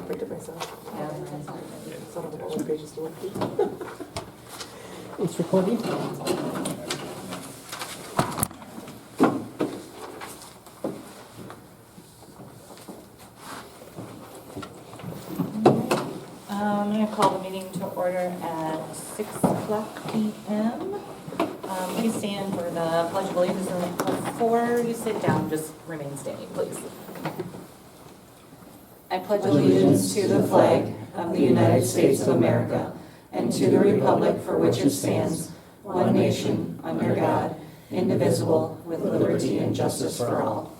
printed myself. Yeah. So I don't know what pages to look through. It's recording. I'm going to call the meeting to order at 6:00 p.m. Please stand for the Pledge of Allegiance, and before you sit down, just remain standing, please. I pledge allegiance to the flag of the United States of America and to the republic for which it stands, one nation, under God, indivisible, with liberty and justice for all.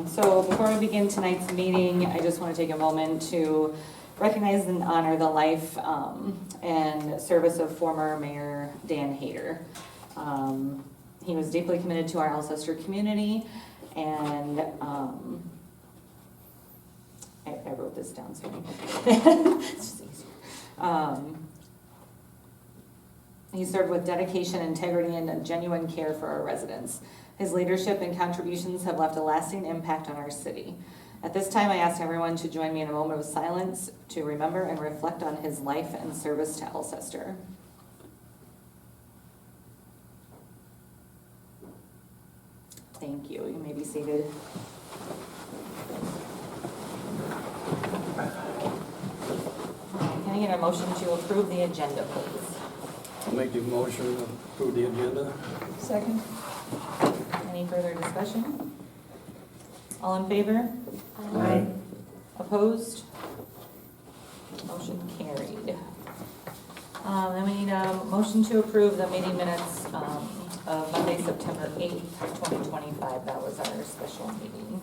So before we begin tonight's meeting, I just want to take a moment to recognize and honor the life and service of former Mayor Dan Hayter. He was deeply committed to our Alcester community, and I wrote this down, so it's just easier. He served with dedication, integrity, and a genuine care for our residents. His leadership and contributions have left a lasting impact on our city. At this time, I ask everyone to join me in a moment of silence to remember and reflect on his life and service to Alcester. Thank you. You may be seated. Can I get a motion to approve the agenda, please? I'll make the motion to approve the agenda. Second. Any further discussion? All in favor? Aye. Opposed? Motion carried. Then we need a motion to approve the meeting minutes of Monday, September 8th, 2025. That was our special meeting.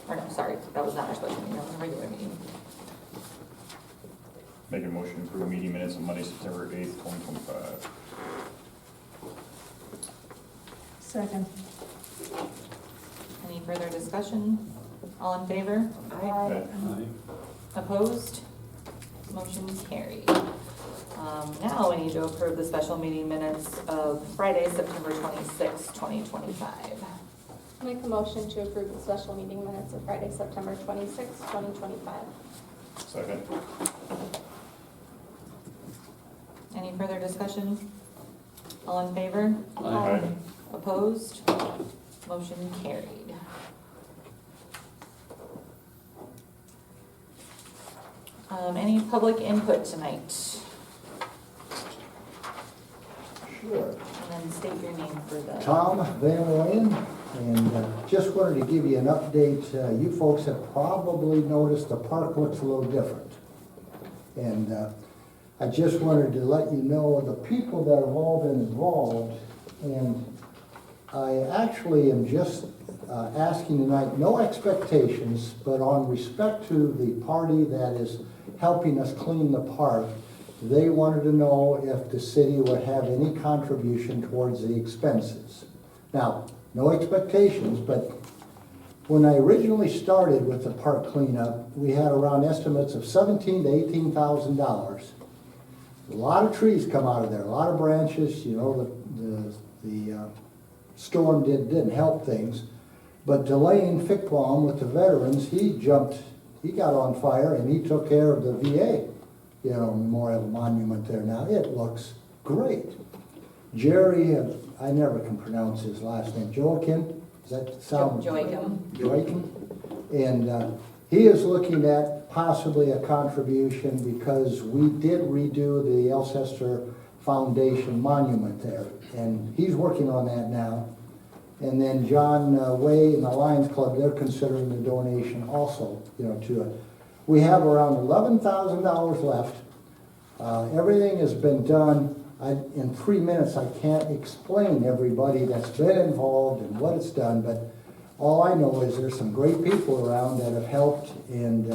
Or no, sorry, that was not our special meeting, that was a regular meeting. Make a motion to approve meeting minutes on Monday, September 8th, 2025. Second. Any further discussion? All in favor? Aye. Aye. Opposed? Motion carried. Now we need to approve the special meeting minutes of Friday, September 26th, 2025. Make a motion to approve the special meeting minutes of Friday, September 26, 2025. Second. Any further discussion? All in favor? Aye. Opposed? Motion carried. Any public input tonight? Sure. And then state your name for the. Tom Van Leyen, and just wanted to give you an update. You folks have probably noticed the park looks a little different. And I just wanted to let you know the people that have all been involved, and I actually am just asking tonight, no expectations, but on respect to the party that is helping us clean the park, they wanted to know if the city would have any contribution towards the expenses. Now, no expectations, but when I originally started with the park cleanup, we had around estimates of $17,000 to $18,000. A lot of trees come out of there, a lot of branches, you know, the storm didn't help things. But Delane Fickbaum with the veterans, he got on fire and he took care of the VA, you know, memorial monument there now. It looks great. Jerry, I never can pronounce his last name, Joachim, does that sound? Joachim. And he is looking at possibly a contribution because we did redo the Alcester Foundation monument there. And he's working on that now. And then John Way and the Lions Club, they're considering the donation also, you know, to it. We have around $11,000 left. Everything has been done. In 3 minutes, I can't explain everybody that's been involved and what it's done, but all I know is there's some great people around that have helped, and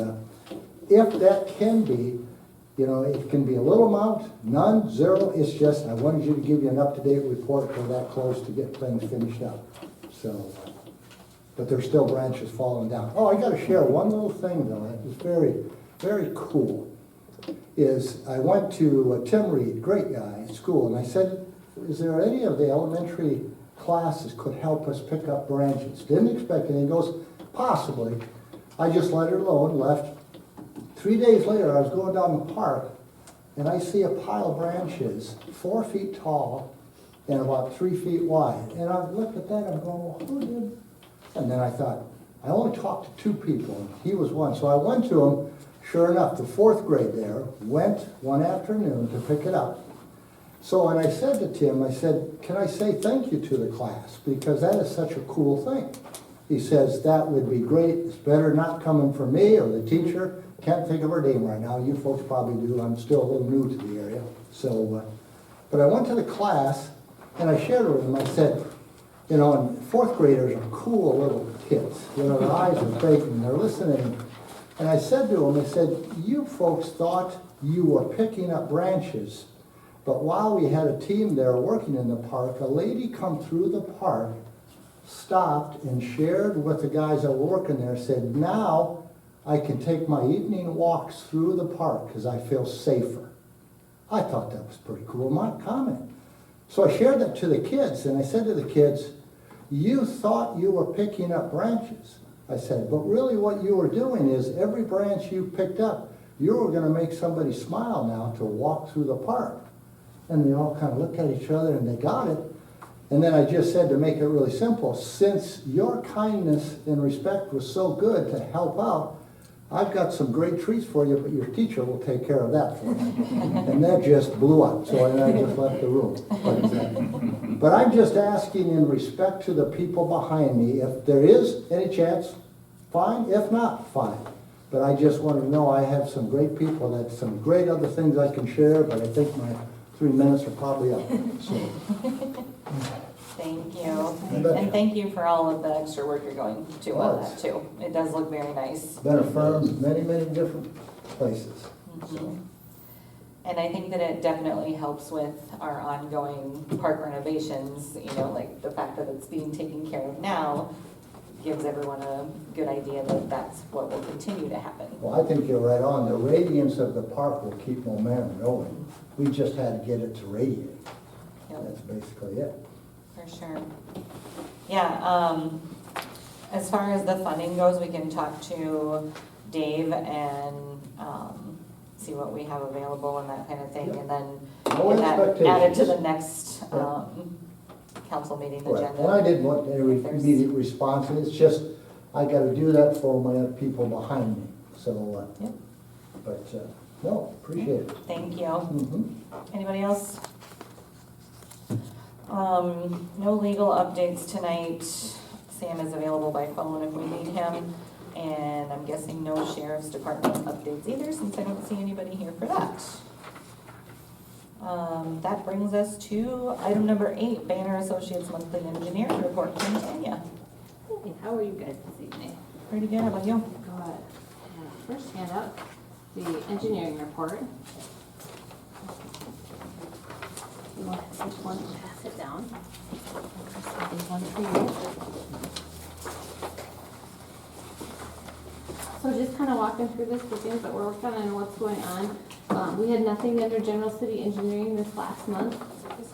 if that can be, you know, it can be a little amount, none, zero, it's just, I wanted you to give you an up-to-date report. We're that close to get things finished up. So, but there's still branches falling down. Oh, I gotta share one little thing though, that was very, very cool, is I went to Tim Reed, great guy at school, and I said, is there any of the elementary classes could help us pick up branches? Didn't expect anything. He goes, possibly. I just let her alone, left 3 days later, I was going down the park, and I see a pile of branches, 4 feet tall and about 3 feet wide. And I looked at that, I'm going, well, who did? And then I thought, I only talked to 2 people, and he was one. So I went to him, sure enough, the 4th grade there, went one afternoon to pick it up. So, and I said to Tim, I said, can I say thank you to the class? Because that is such a cool thing. He says, that would be great. It's better not coming from me or the teacher. Can't think of her name right now. You folks probably do. I'm still a little new to the area. So, but I went to the class and I shared with them. I said, you know, and 4th graders are cool little kids. You know, their eyes are big and they're listening. And I said to them, I said, you folks thought you were picking up branches. But while we had a team there working in the park, a lady come through the park, stopped and shared with the guys that were working there, said, now I can take my evening walks through the park because I feel safer. I thought that was pretty cool comment. So I shared that to the kids, and I said to the kids, you thought you were picking up branches. I said, but really what you were doing is every branch you picked up, you were going to make somebody smile now to walk through the park. And they all kind of looked at each other and they got it. And then I just said, to make it really simple, since your kindness and respect was so good to help out, I've got some great treats for you, but your teacher will take care of that for you. And that just blew up, so then I just left the room. But I'm just asking in respect to the people behind me, if there is any chance, fine, if not, fine. But I just want to know I have some great people, that some great other things I can share, but I think my 3 minutes are probably up, so. Thank you. You betcha. And thank you for all of the extra work you're going to on that too. It does look very nice. Been affirmed many, many different places. Mhm. And I think that it definitely helps with our ongoing park renovations, you know, like the fact that it's being taken care of now gives everyone a good idea that that's what will continue to happen. Well, I think you're right on. The radiance of the park will keep momentum going. We just had to get it to radiate. Yep. That's basically it. For sure. Yeah, as far as the funding goes, we can talk to Dave and, see what we have available and that kind of thing, and then No get that added to expectations. the next, Yeah. council meeting Right. agenda. And I didn't want any immediate response, and it's just, I gotta do that for my other people behind me, so, Yep. but, no, appreciate it. Thank you. Mhm. Anybody else? No legal updates tonight. Sam is available by phone if we need him. And I'm guessing no sheriff's department updates either, since I don't see anybody here for that. That brings us to item number 8, Banner Associates Monthly Engineering Report from Tanya. Hey, how are you guys this evening? Pretty good, how about you? Good. First hand up, the engineering report. You want which one to pass it down? There's one for you. So just kind of walking through this, the things that we're working on and what's going on. We had nothing under general city engineering this last month.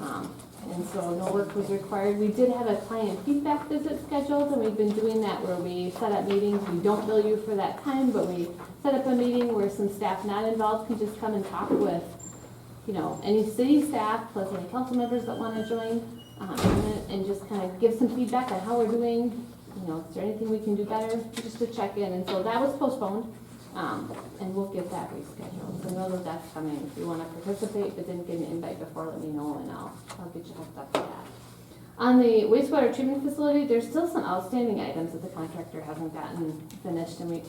And so no work was required. We did have a client feedback visit scheduled, and we've been doing that where we set up meetings. We don't bill you for that time, but we set up a meeting where some staff not involved can just come and talk with, you know, any city staff plus any council members that want to join, and just kind of give some feedback on how we're doing. You know, is there anything we can do better, just to check in. And so that was postponed, and we'll get that rescheduled. So know that that's coming. If you want to participate but didn't get an invite before, let me know, and I'll get you hooked up to that. On the wastewater treatment facility, there's still some outstanding items that the contractor hasn't gotten finished, and we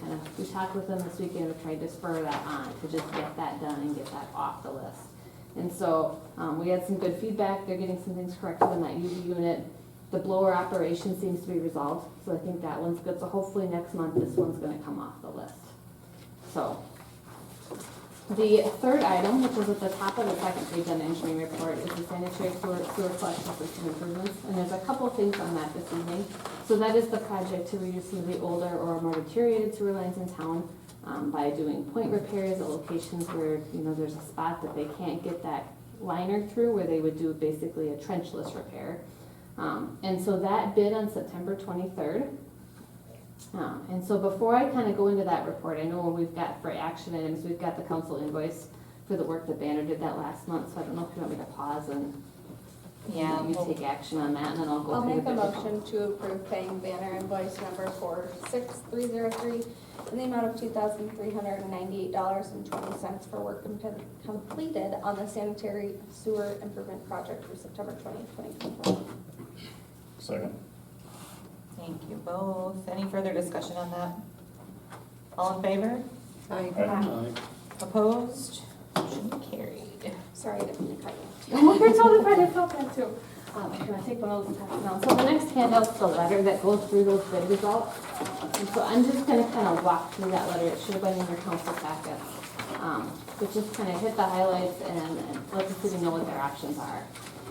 talked with them this weekend. We tried to spur that on to just get that done and get that off the list. And so we had some good feedback. They're getting some things corrected in that UV unit. The blower operation seems to be resolved, so I think that one's good. So hopefully next month this one's going to come off the list. So the third item, which is at the top of the second page on the engineering report, is the sanitary sewer collection system improvements. And there's a couple of things on that this evening. So that is the project to reduce some of the older or more deteriorated sewer lines in town by doing point repairs at locations where, you know, there's a spot that they can't get that liner through, where they would do basically a trenchless repair. And so that bid on September 23rd. And so before I kind of go into that report, I know we've got for action items, we've got the council invoice for the work that Banner did that last month, so I don't know if you want me to pause and Yeah, you take action on that, and then I'll go I'll through make the a bid. motion to approve paying Banner invoice number 46303 in the amount of $2,398.20 for work completed on the sanitary sewer improvement project for September 2024. Second. Thank you both. Any further discussion on that? All in favor? Aye. Aye. Opposed? Motion carried. Sorry, I didn't mean to cut you. Oh, you're totally fine, I felt that too. Can I take one of those and pass it down? So the next handout's the letter that goes through those bid results. And so I'm just gonna kind of walk through that letter, it should have been in your council packet. But just kind of hit the highlights and let the city know what their options are.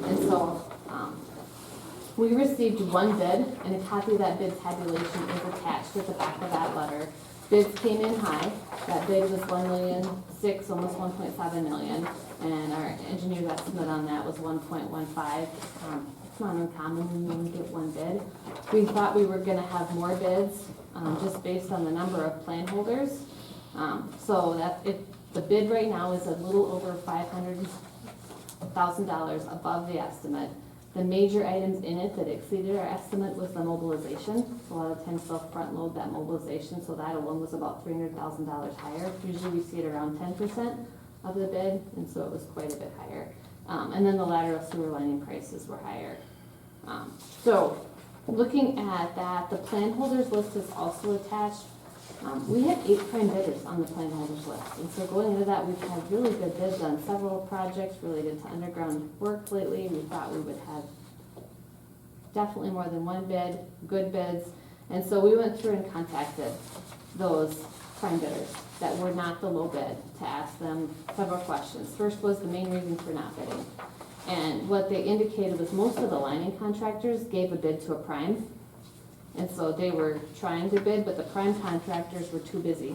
And so, we received one bid, and a copy of that bid tabulation is attached at the back of that letter. Bids came in high, that bid was 1,600,000, almost 1.7 million, and our engineer's estimate on that was 1.15. It's not uncommon when you only get one bid. We thought we were gonna have more bids, just based on the number of plan holders. So the bid right now is a little over $500,000 above the estimate. The major items in it that exceeded our estimate was the mobilization. So a lot of times they'll front load that mobilization, so that alone was about $300,000 higher. Usually we see it around 10% of the bid, and so it was quite a bit higher. And then the lateral sewer lining prices were higher. So looking at that, the plan holders list is also attached. We had 8 prime bidders on the plan holders list, and so going into that, we've had really good bids on several projects related to underground work lately. We thought we would have definitely more than one bid, good bids, and so we went through and contacted those prime bidders that were not the low bid to ask them several questions. First was the main reason for not bidding, and what they indicated was most of the lining contractors gave a bid to a prime. And so they were trying to bid, but the prime contractors were too busy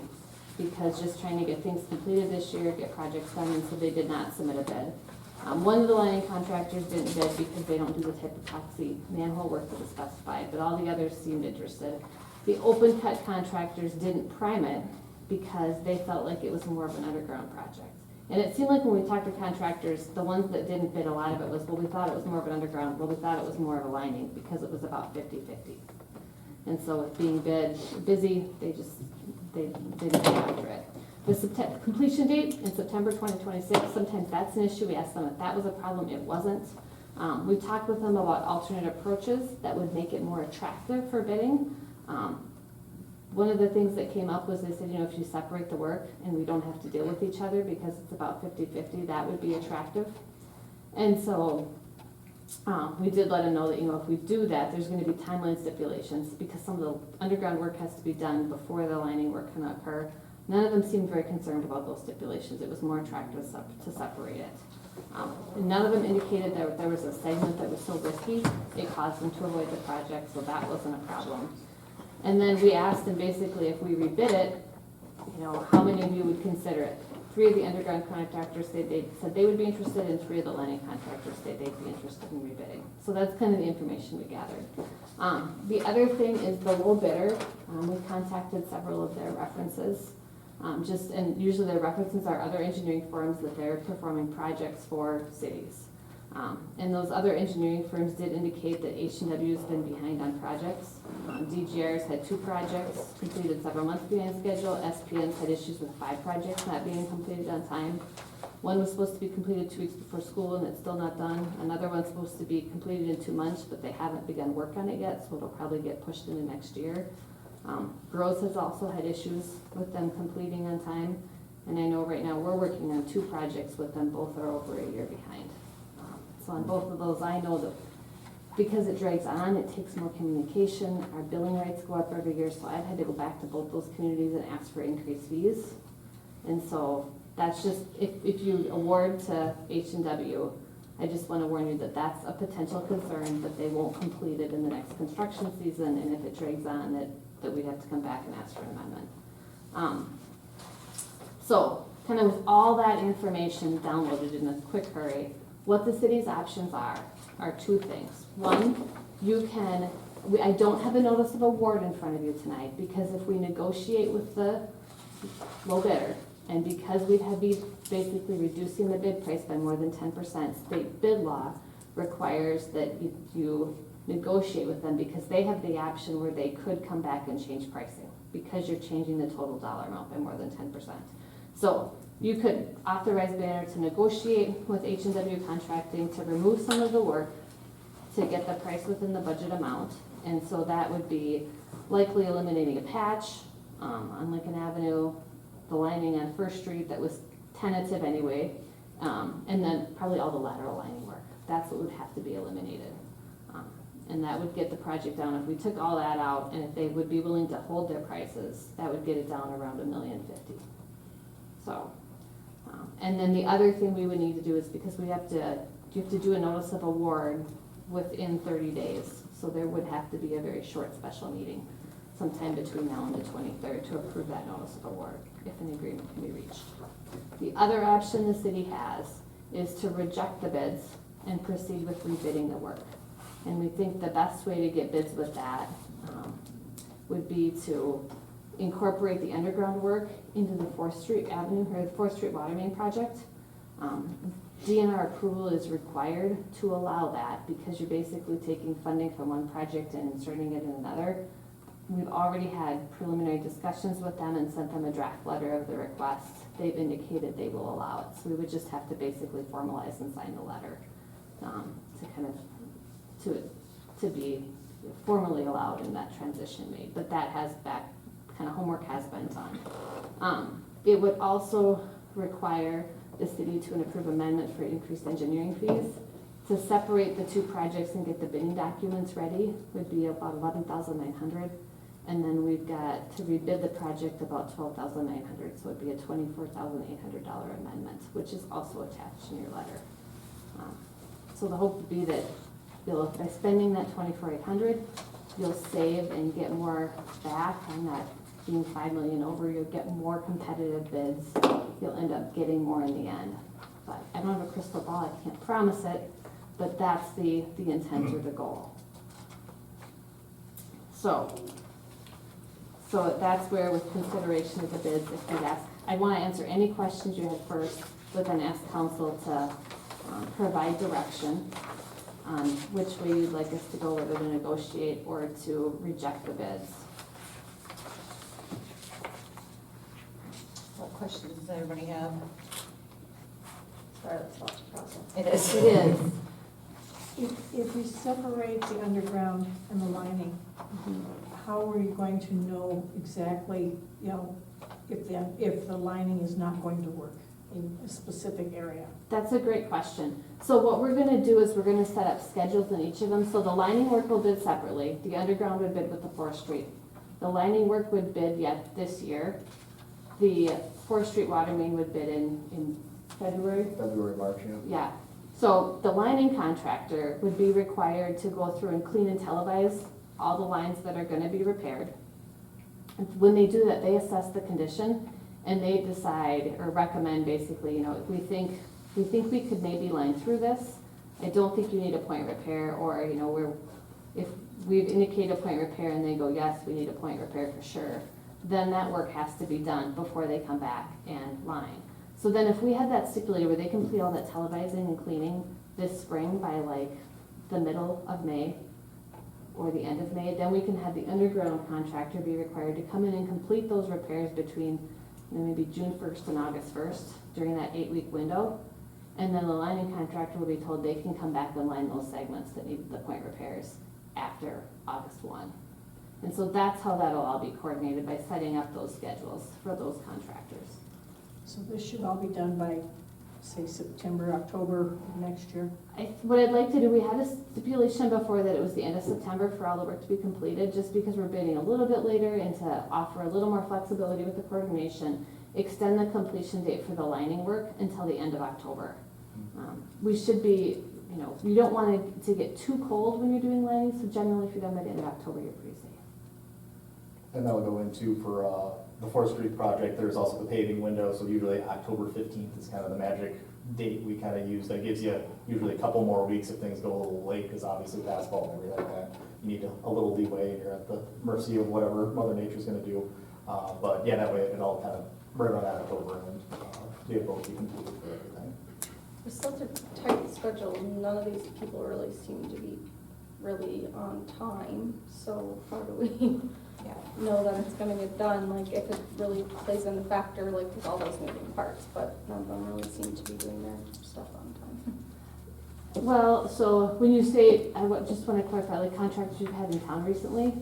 because just trying to get things completed this year, get projects done, and so they did not submit a bid. One of the lining contractors didn't bid because they don't do the type of epoxy manhole work that was specified, but all the others seemed interested. The open cut contractors didn't prime it because they felt like it was more of an underground project. And it seemed like when we talked to contractors, the ones that didn't bid, a lot of it was, well, we thought it was more of an underground, well, we thought it was more of a lining because it was about 50-50. And so with being busy, they didn't get after it. The completion date in September 2026, sometimes that's an issue. We asked them if that was a problem, it wasn't. We talked with them about alternate approaches that would make it more attractive for bidding. One of the things that came up was they said, you know, if you separate the work and we don't have to deal with each other because it's about 50-50, that would be attractive. And so we did let them know that, you know, if we do that, there's going to be timeline stipulations because some of the underground work has to be done before the lining work can occur. None of them seemed very concerned about those stipulations. It was more attractive to separate it. And none of them indicated that there was a segment that was so risky, it caused them to avoid the project, so that wasn't a problem. And then we asked them basically if we rebid it, you know, how many of you would consider it? 3 of the underground contractors said they would be interested, and 3 of the lining contractors said they'd be interested in rebidding. So that's kind of the information we gathered. The other thing is the low bidder. We contacted several of their references. And usually their references are other engineering firms that they're performing projects for cities. And those other engineering firms did indicate that H&W has been behind on projects. DGR's had 2 projects completed several months behind schedule. SPN's had issues with 5 projects not being completed on time. One was supposed to be completed 2 weeks before school and it's still not done. Another one's supposed to be completed in 2 months, but they haven't begun work on it yet, so it'll probably get pushed into next year. Gross has also had issues with them completing on time. And I know right now we're working on 2 projects with them. Both are over a year behind. So on both of those, I know that because it drags on, it takes more communication. Our billing rates go up every year, so I've had to go back to both those communities and ask for increased fees. And so that's just, if you award to H&W, I just want to warn you that that's a potential concern, that they won't complete it in the next construction season, and if it drags on, that we'd have to come back and ask for an amendment. So kind of with all that information downloaded in a quick hurry, what the city's options are 2 things. One, you can I don't have a notice of award in front of you tonight, because if we negotiate with the low bidder, and because we have be basically reducing the bid price by more than 10%, state bid law requires that you negotiate with them, because they have the option where they could come back and change pricing, because you're changing the total dollar amount by more than 10%. So you could authorize Banner to negotiate with H&W Contracting to remove some of the work to get the price within the budget amount. And so that would be likely eliminating a patch on Lincoln Avenue, the lining on First Street that was tentative anyway, and then probably all the lateral lining work. That's what would have to be eliminated. And that would get the project down. If we took all that out, and if they would be willing to hold their prices, that would get it down around $1.05 million. So, and then the other thing we would need to do is, because you have to do a notice of award within 30 days. So there would have to be a very short special meeting sometime between now and the 23rd to approve that notice of award, if an agreement can be reached. The other option the city has is to reject the bids and proceed with rebidding the work. And we think the best way to get bids with that would be to incorporate the underground work into the 4th Street Avenue, or the 4th Street Water Main project. DNR approval is required to allow that, because you're basically taking funding from one project and inserting it in another. We've already had preliminary discussions with them and sent them a draft letter of the request. They've indicated they will allow it. So we would just have to basically formalize and sign the letter to kind of, to be formally allowed in that transition made. But that has kind of homework has been done. It would also require the city to approve amendment for increased engineering fees. To separate the two projects and get the bidding documents ready would be about $11,900. And then we've got to rebid the project about $12,900. So it'd be a $24,800 amendment, which is also attached in your letter. So the hope would be that by spending that $24,800, you'll save and get more back on that. Being $5 million over, you'll get more competitive bids. You'll end up getting more in the end. But I don't have a crystal ball, I can't promise it, but that's the intent or the goal. So that's where, with consideration of the bids, if you'd ask, I want to answer any questions you have first, but then ask council to provide direction on which way you'd like us to go, whether to negotiate or to reject the bids. What questions does everybody have? Sorry, that's lots of process. It is. It is. If we separate the underground and the lining, how are you going to know exactly, if the lining is not going to work in a specific area? That's a great question. So what we're gonna do is we're gonna set up schedules in each of them. So the lining work will bid separately. The underground would bid with the 4th Street. The lining work would bid yet this year. The 4th Street Water Main would bid in February. March, yeah. Yeah. So the lining contractor would be required to go through and clean and televise all the lines that are gonna be repaired. And when they do that, they assess the condition and they decide or recommend basically, if we think we could maybe line through this. I don't think you need a point repair, or, if we've indicated a point repair and they go, yes, we need a point repair for sure, then that work has to be done before they come back and line. So then if we had that stipulated where they complete all that televising and cleaning this spring by like the middle of May or the end of May, then we can have the underground contractor be required to come in and complete those repairs between maybe June 1st and August 1st during that 8-week window. And then the lining contractor will be told they can come back and line those segments that need the point repairs after August 1. And so that's how that'll all be coordinated, by setting up those schedules for those contractors. So this should all be done by, say, September, October of next year? What I'd like to do, we had a stipulation before that it was the end of September for all the work to be completed, just because we're bidding a little bit later and to offer a little more flexibility with the coordination, extend the completion date for the lining work until the end of October. We should be, you don't want it to get too cold when you're doing lining, so generally if you're done by the end of October, you're pretty safe. And that would go into for the Fourth Street project, there's also the paving window, so usually October 15th is kind of the magic date we kind of use. That gives you usually a couple more weeks if things go a little late, because obviously with asphalt and everything like that, you need a little leeway, and you're at the mercy of whatever Mother Nature's gonna do. But yeah, that way it all kind of right around that October, and be able to be completed for everything. With such a tight schedule, none of these people really seem to be really on time, so how do we know that it's gonna get done? Like, if it really plays in the factor, like with all those moving parts, but none of them really seem to be doing their stuff on time. Well, so when you say, just want to clarify, like contractors you've had in town recently,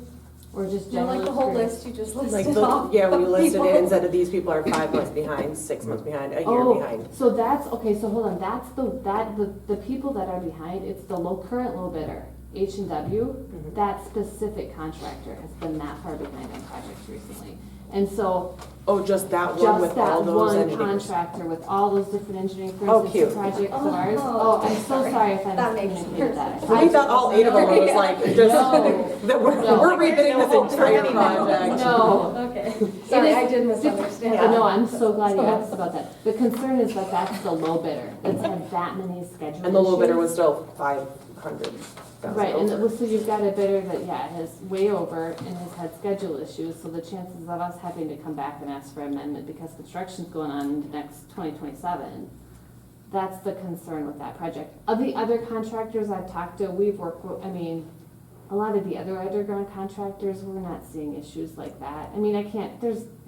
or just You know, general like the whole experience? list you just Like, listed the- off. yeah, when you of listed it, people. instead of these people are 5 months behind, 6 months behind, a year Oh, behind. so that's, okay, so hold on, that's the people that are behind, it's the current low bidder, H&W. That specific contractor has been that far behind on projects recently. And so, Oh, just that one just with all that those one engineers? contractor with all those different engineering Oh, firms, cute. it's a project of Oh, ours. okay, Oh, I'm so sorry. sorry if I That makes miscommunicated that. So we thought all 8 of them was like, just, No. that we're No. rebidding this entire project. No. Okay, sorry, is- I did misunderstand. No, I'm so glad you asked about that. The concern is that that's the low bidder, that's had that many scheduled And the low bidder issues. was still 500,000. Right, and over. so you've got a bidder that, yeah, is way over and has had schedule issues, so the chances of us having to come back and ask for amendment because construction's going on into next 2027, that's the concern with that project. Of the other contractors I've talked to, we've worked with, I mean, a lot of the other underground contractors, we're not seeing issues like that. I mean,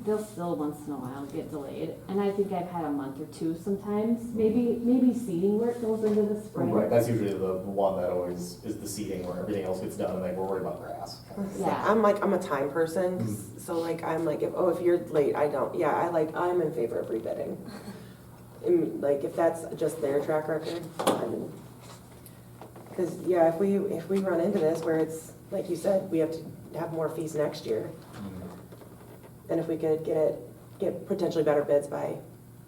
they'll still once in a while get delayed, and I think I've had a month or two sometimes, maybe seeding work goes into the spring. Right, that's usually the one that always is the seeding where everything else gets done and then we're worried about grass. Yeah. I'm a time person, so like, I'm like, if you're late, I'm in favor of rebidding. And like, if that's just their track record, because, yeah, if we run into this where it's, like you said, we have to have more fees next year, and if we could get potentially better bids by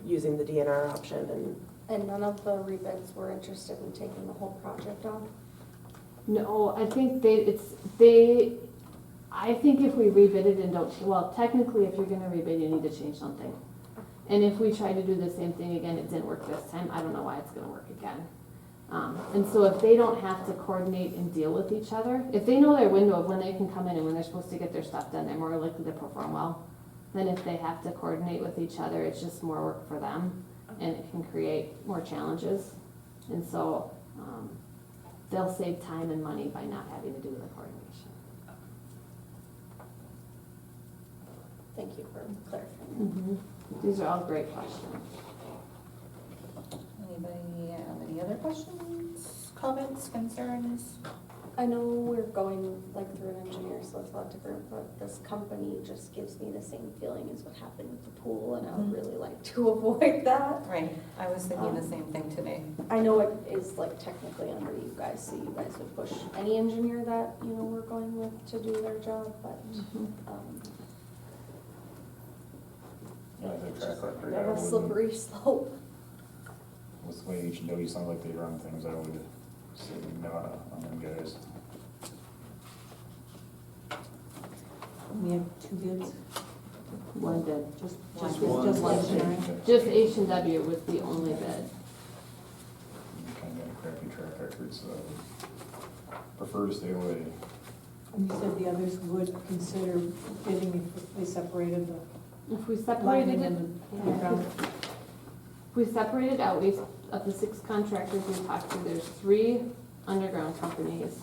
using the DNR option And none of the rebids were interested in taking the whole project on? No, I think I think if we rebid it and don't, well, technically, if you're gonna rebid, you need to change something. And if we try to do the same thing again, it didn't work this time, I don't know why it's gonna work again. And so if they don't have to coordinate and deal with each other, if they know their window of when they can come in and when they're supposed to get their stuff done, they're more likely to perform well. Then if they have to coordinate with each other, it's just more work for them, and it can create more challenges. And so, they'll save time and money by not having to do the coordination. Thank you for clarifying. These are all great questions. Anybody have any other questions, comments, concerns? I know we're going like through an engineer, so it's a lot different, but this company just gives me the same feeling as what happened with the pool, and I would really like to avoid that. Right, I was thinking the same thing today. I know it is like technically under you guys, so you guys would push any engineer that, you know, we're going with to do their job, but, Yeah, the track record. we I have a wouldn't- slippery slope. With the way H&W sound like they run things, I would say no on them guys. We have 2 bids. One bid, Just one. engineering. just H&W was the only bid. Kind of a crappy track record, so prefer to stay away. And you said the others would consider bidding if they separated the If we separated lighting it, and the yeah, underground. if we separated out, of the 6 contractors we talked to, there's 3 underground companies,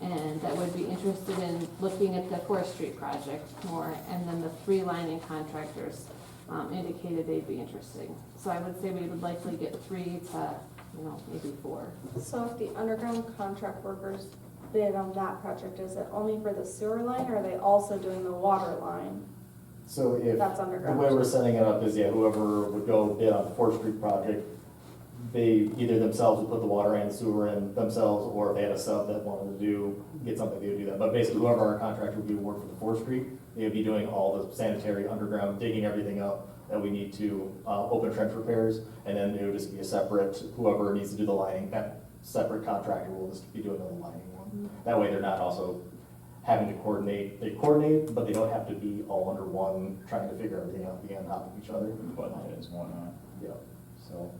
and that would be interested in looking at the Forest Street project more, and then the 3 lining contractors indicated they'd be interested. So I would say we would likely get 3 to, maybe 4. So if the underground contract workers bid on that project, is it only for the sewer line, or are they also doing the water line? So if, That's the underground. way we're setting it up is, yeah, whoever would go bid on the Fourth Street project, they either themselves would put the water and sewer in themselves, or if they had a sub that wanted to get something, they would do that. But basically, whoever our contractor would be work for the Fourth Street, they would be doing all the sanitary underground, digging everything up that we need to, open trench repairs, and then it would just be a separate, whoever needs to do the lining, that separate contractor will just be doing the lining one. That way they're not also having to coordinate, they coordinate, but they don't have to be all under one, trying to figure everything out, being on top of each other. Whatnot is whatnot. Yeah, so,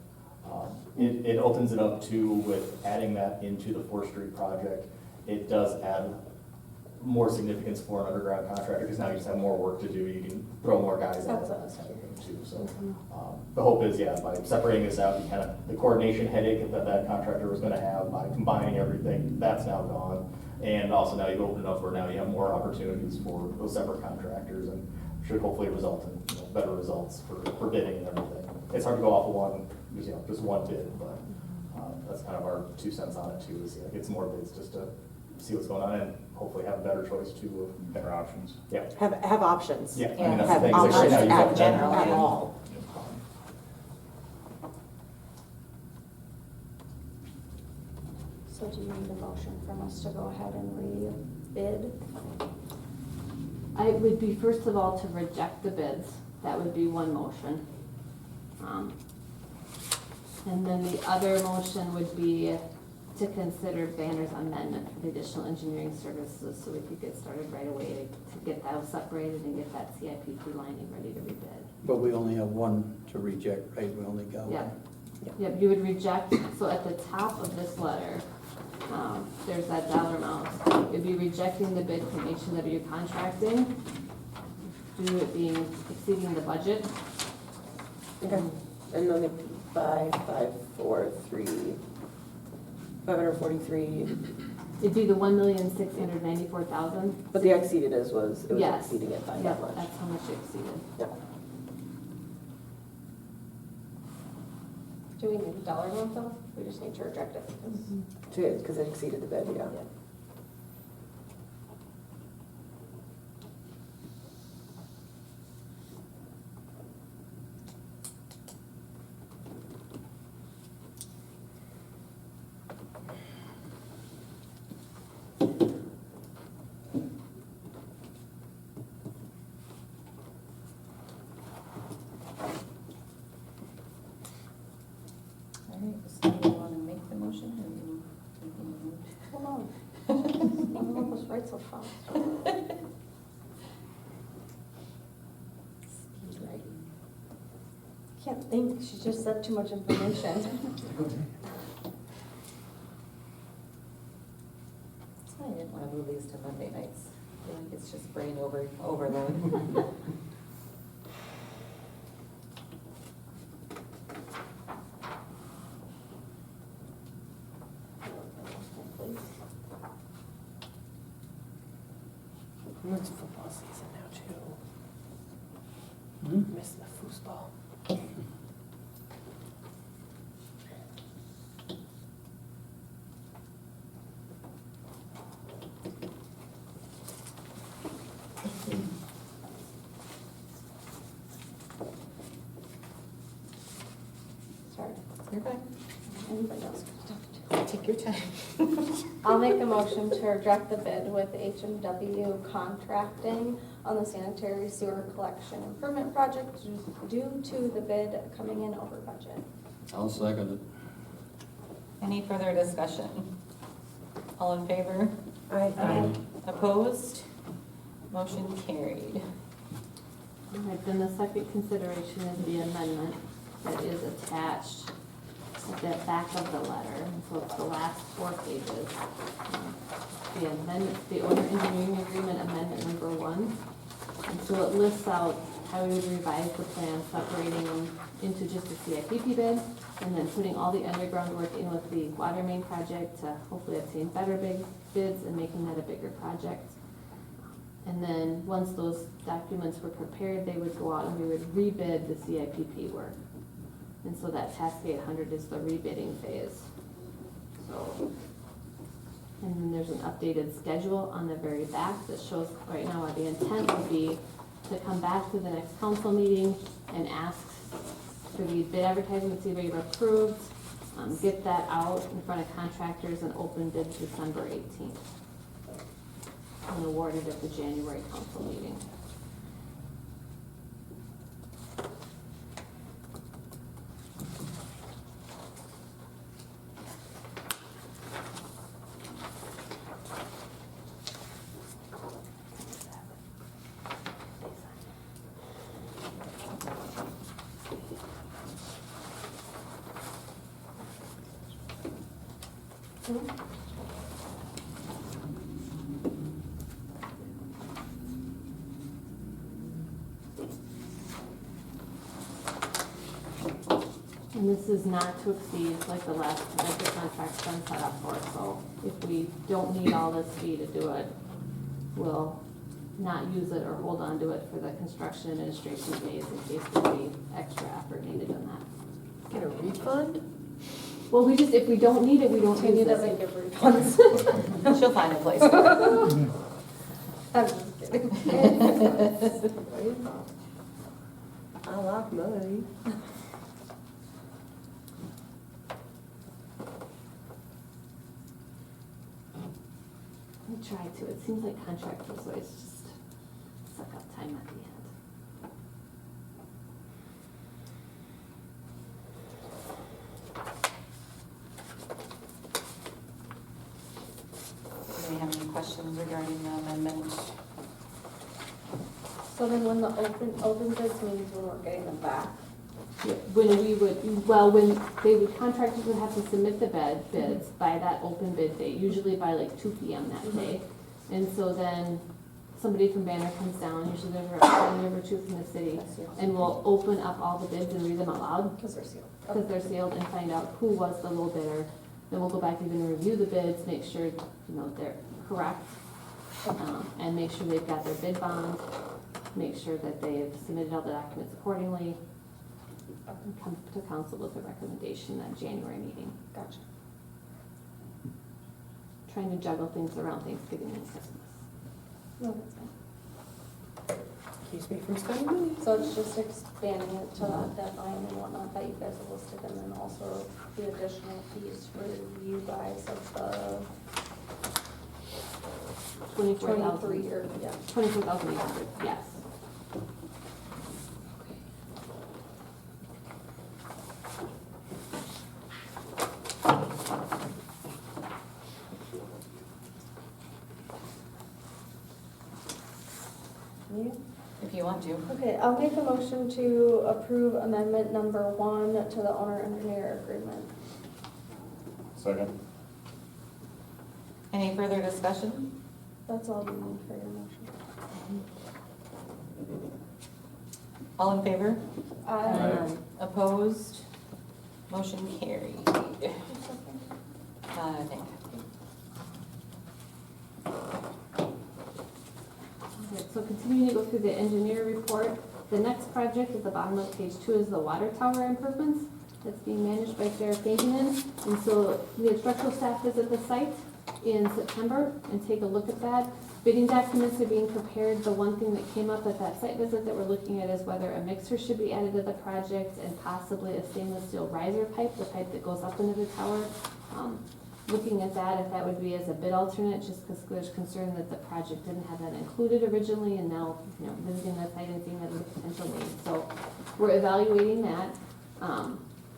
it opens it up too, with adding that into the Fourth Street project, it does add more significance for an underground contractor, because now you just have more work to do, you can throw more guys at it, that kind of thing too, so. The hope is, yeah, by separating this out, you kind of, the coordination headache that contractor was gonna have by combining everything, that's now gone. And also now you've opened it up where now you have more opportunities for those separate contractors, and should hopefully result in, better results for bidding and everything. It's hard to go off of one, just one bid, but, that's kind of our 2 cents on it too, is, get some more bids just to see what's going on and hopefully have a better choice too of, Better options. yeah. Have options. Yeah, I mean, that's the Have thing, is like right options now you've got at general that- at all. So do you need a motion from us to go ahead and re-bid? I would be, first of all, to reject the bids. That would be one motion. And then the other motion would be to consider Banner's amendment for the additional engineering services, so we could get started right away to get those separated and get that CIPP lining ready to rebid. But we only have one to reject, right? We only got Yeah. one. Yep, you would reject, so at the top of this letter, there's that dollar amount. You'd be rejecting the bid from H&W Contracting due to it being exceeding the budget. Okay, and then by 543, It'd be the 1,694,000. but the exceeded was it was Yes. exceeding it by Yep, that much. that's how much it exceeded. Yep. Do we need a dollar amount though? We just need to reject it because Because it exceeded the bid, yeah. All right, so you want to make the motion or you move? hold on. I'm almost right so fast. Speed writing. Can't think, she just said too much information. That's why I didn't want to move these to Monday nights. I feel like it's just brain overload. It's football season now too. Missing the foosball. Sorry. You're fine. Anybody else? Take your time. I'll make a motion to reject the bid with H&W Contracting on the sanitary sewer collection improvement project due to the bid coming in over budget. I'll second it. Any further discussion? All in favor? Opposed? Motion carried. All right, then the second consideration is the amendment that is attached at the back of the letter, and so it's the last 4 pages. The amendment, the owner engineering agreement amendment number 1. And so it lists out how we would revise the plan, separating them into just a CIPP bid, and then putting all the underground work in with the water main project to hopefully obtain better big bids and making that a bigger project. And then, once those documents were prepared, they would go out and we would rebid the CIPP work. And so that task 800 is the rebidding phase. So, and then there's an updated schedule on the very back that shows right now what the intent would be to come back to the next council meeting and ask for the bid advertising, see where you've approved, get that out in front of contractors and open bid December 18th. And awarded at the January council meeting. And this is not to exceed like the contract's been set up for, so if we don't need all this fee to do it, we'll not use it or hold on to it for the construction administration days in case there be extra effort needed on that. Get a refund? Well, we just, if we don't need it, we don't We use need to it. make it refunds. She'll find a place. I'm just kidding. I like money. We try to, it seems like contractors always just suck up time at the end. Do we have any questions regarding the amendment? So then when the open bids means when we're getting them back? Yeah, when we would, well, when they would, contractors would have to submit the bids by that open bid date, usually by like 2 PM that day. And so then somebody from Banner comes down, usually there's a member or two from the city, and we'll open up all the bids and read them out loud. Because they're sealed. Because they're sealed, and find out who was the low bidder. Then we'll go back even review the bids, make sure, they're correct. And make sure they've got their bid bond, make sure that they've submitted all the documents accordingly. And come to council with a recommendation at January meeting. Gotcha. Trying to juggle things around Thanksgiving and Christmas. No, that's fine. Keeps me from spending money. So it's just expanding it to that deadline and whatnot that you guys have listed, and then also the additional fees for you guys of the 24,000. 23 or, yeah. 24,800, yes. If you want to. Okay, I'll make a motion to approve amendment number 1 to the owner-engineer agreement. Second. Any further discussion? That's all you need for your motion. All in favor? Aye. Opposed? Motion carried. I think. Okay, so continuing to go through the engineer report, the next project at the bottom of page 2 is the water tower improvements. That's being managed by Sarah Paintinen. And so we had structural staff visit the site in September and take a look at that. Bidding documents are being prepared. The one thing that came up at that site visit that we're looking at is whether a mixer should be added to the project and possibly a stainless steel riser pipe, the pipe that goes up into the tower. Looking at that, if that would be as a bid alternate, just because there's concern that the project didn't have that included originally, and now, visiting the site and seeing that as a potential need. So we're evaluating that.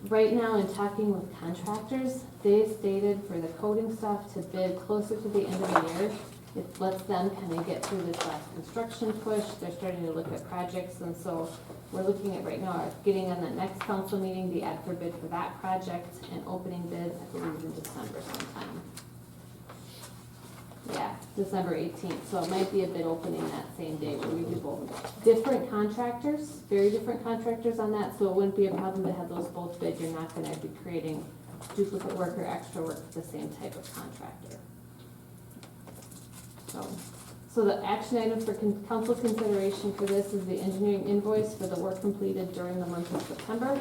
Right now, in talking with contractors, they stated for the coating stuff to bid closer to the end of the year. It lets them kind of get through this last construction push. They're starting to look at projects, and so we're looking at right now, getting on the next council meeting, the ad for bid for that project, and opening bids, I believe in December sometime. Yeah, December 18th, so it might be a bid opening that same day where we do both. Different contractors, very different contractors on that, so it wouldn't be a problem to have those both bid. You're not gonna be creating duplicate work or extra work with the same type of contractor. So the action item for council consideration for this is the engineering invoice for the work completed during the month of September.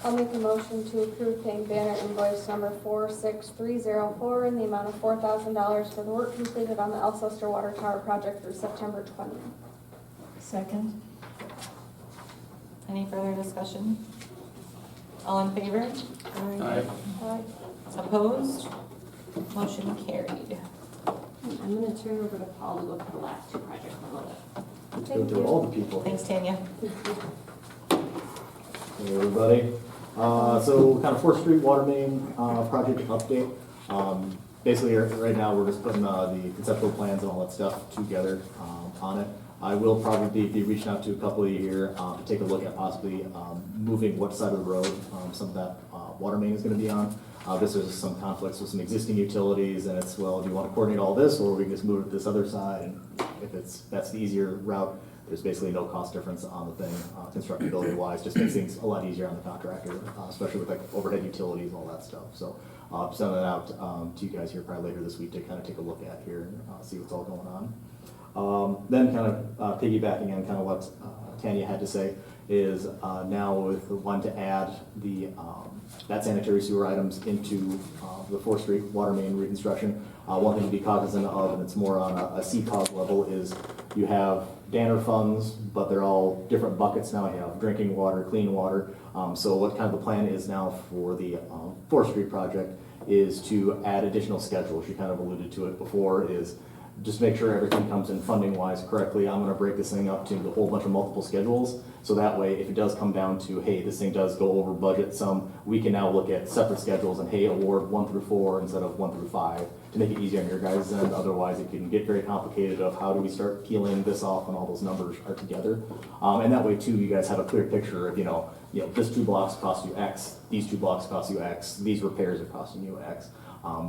I'll make a motion to approve paying Banner invoice number 46304 in the amount of $4,000 for the work completed on the Alcester Water Tower project through September 20th. Second? Any further discussion? All in favor? Aye. Aye. Opposed? Motion carried. I'm gonna turn over to Paul to go through the last two projects on the list. Let's go through all the people. Thanks, Tanya. Hey, everybody. So kind of 4th Street Water Main project update. Basically, right now, we're just putting the conceptual plans and all that stuff together on it. I will probably be reaching out to a couple of you here to take a look at possibly moving what side of the road some of that water main is going to be on. This is some conflicts with some existing utilities, and it's, well, do you want to coordinate all this, or we can just move it to this other side? And if that's the easier route, there's basically no cost difference on the thing, constructability wise, just makes things a lot easier on the contractor, especially with like overhead utilities and all that stuff. So send that out to you guys here probably later this week to kind of take a look at here and see what's all going on. Then kind of piggybacking on kind of what Tanya had to say is now with the one to add the that sanitary sewer items into the 4th Street water main reconstruction. One thing to be cognizant of, and it's more on a CCOG level, is you have Danner funds, but they're all different buckets now. You have drinking water, clean water. So what kind of the plan is now for the 4th Street project is to add additional schedules. You kind of alluded to it before, is just make sure everything comes in funding wise correctly. I'm gonna break this thing up to a whole bunch of multiple schedules. So that way, if it does come down to, hey, this thing does go over budget some, we can now look at separate schedules and, hey, award 1 through 4 instead of 1 through 5 to make it easier on your guys' end. Otherwise, it can get very complicated of how do we start peeling this off when all those numbers are together. And that way too, you guys have a clear picture of, this 2 blocks cost you X, these 2 blocks cost you X, these repairs are costing you X.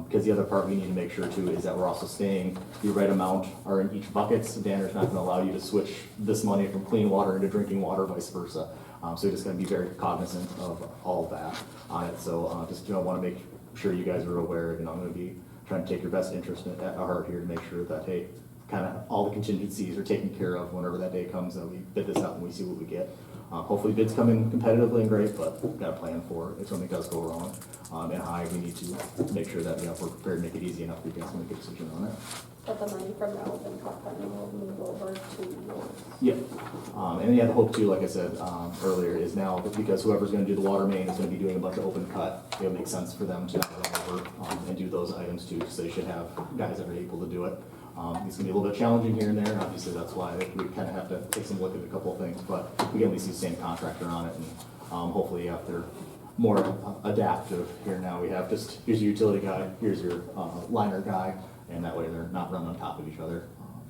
Because the other part we need to make sure too is that we're also staying, the right amount are in each bucket. So Danner's not gonna allow you to switch this money from clean water into drinking water, vice versa. So you're just gonna be very cognizant of all of that on it. So just wanna make sure you guys are aware, I'm gonna be trying to take your best interest at heart here to make sure that, hey, kind of all the contingencies are taken care of whenever that day comes and we bid this out and we see what we get. Hopefully bids come in competitively and great, but we've got a plan for it if something does go wrong. And high, we need to make sure that we're prepared to make it easy enough for you guys to make a decision on it. But the money from the open cup funding will move over to yours. Yep. And the hope too, like I said earlier, is now because whoever's going to do the water main is going to be doing a bunch of open cut, it would make sense for them to run over and do those items too, because they should have guys that are able to do it. It's going to be a little bit challenging here and there, and obviously that's why we kind of have to take some look at a couple of things, but we can at least use the same contractor on it, and hopefully if they're more adaptive here now, we have just, here's your utility guy, here's your liner guy, and that way they're not running on top of each other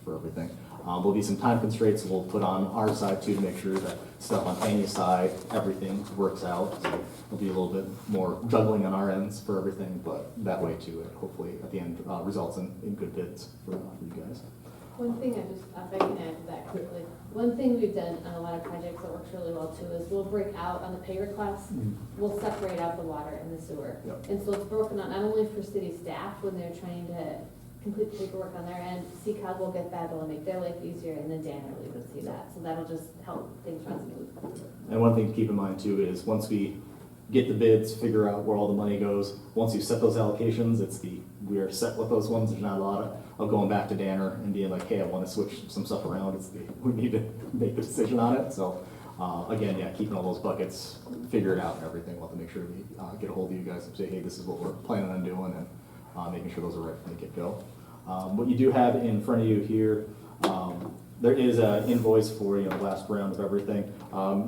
for everything. There'll be some time constraints we'll put on our side too to make sure that stuff on Tanya's side, everything works out. So there'll be a little bit more juggling on our ends for everything, but that way too, it hopefully at the end results in good bids for you guys. One thing if I can add to that quickly, one thing we've done on a lot of projects that works really well too is we'll break out on the pay request, we'll separate out the water and the sewer. Yep. And so it's broken out not only for city staff when they're trying to complete the paperwork on their end, CCOG will get that, it'll make their life easier, and then Danner will even see that. So that'll just help things run smooth. And one thing to keep in mind too is once we get the bids, figure out where all the money goes, once you set those allocations, we are set with those ones. There's not a lot of going back to Danner and being like, hey, I want to switch some stuff around. We need to make the decision on it. So again, keeping all those buckets figured out and everything. We'll have to make sure we get a hold of you guys and say, hey, this is what we're planning on doing, and making sure those are right from the get-go. What you do have in front of you here, there is an invoice for the last round of everything.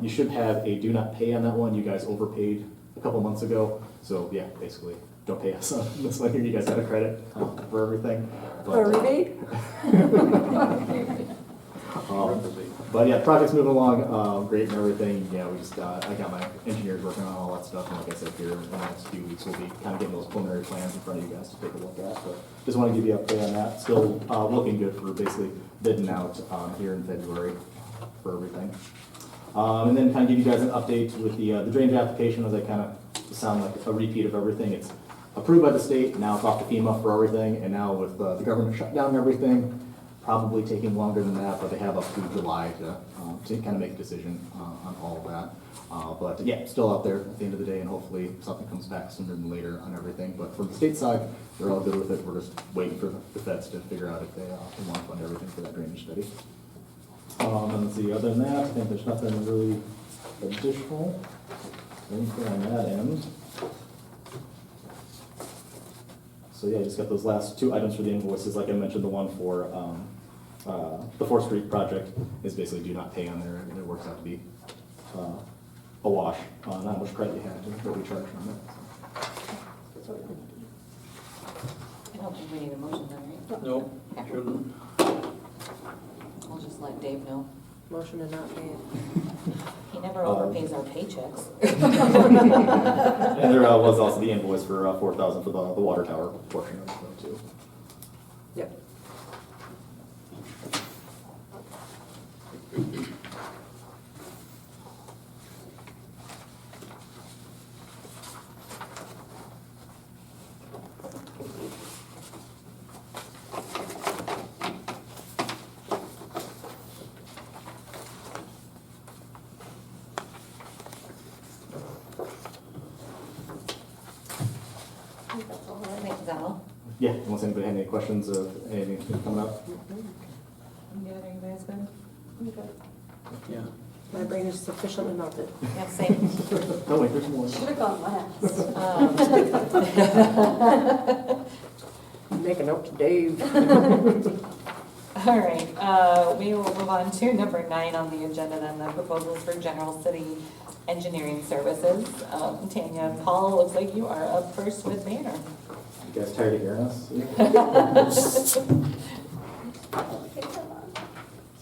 You should have a do not pay on that one. You guys overpaid a couple months ago, so yeah, basically don't pay us on this one here. You guys got a credit for everything. A rebate? But yeah, project's moving along great and everything. Yeah, we just I got my engineers working on all that stuff, and like I said, here in the next few weeks we'll be kind of getting those preliminary plans in front of you guys to take a look at. But just want to give you an update on that. Still looking good for basically bidding out here in February for everything. And then kind of give you guys an update with the drainage application, as I kind of sound like a repeat of everything. It's approved by the state, now it's off to FEMA for everything, and now with the government shutdown and everything, probably taking longer than that, but they have up to July to kind of make a decision on all of that. But yeah, still out there at the end of the day, and hopefully something comes back sooner than later on everything. But from the state side, they're all good with it. We're just waiting for the feds to figure out if they want to fund everything for that drainage study. And let's see, other than that, I think there's nothing really additional. Anything on that end. So yeah, just got those last 2 items for the invoices. Like I mentioned, the one for the 4th Street project is basically do not pay on there, and it works out to be a wash on how much credit you had to what we charged on it. I don't think we need a motion then, right? Nope, shouldn't. I'll just let Dave know. Motion to not pay it. He never overpays our paychecks. And there was also the invoice for 4,000 for the water tower portion of it too. Yep. I think that's all I think, is that all? Yeah, unless anybody had any questions of anything coming up. You good, are you guys good? I'm good. Yeah. My brain is sufficiently melted. Yeah, same. Oh, wait, there's more. Should've gone last. Make a note to Dave. All right, we will move on to number 9 on the agenda then, the proposals for general city engineering services. Tanya and Paul, looks like you are up first with Banner. You guys tired of hearing us?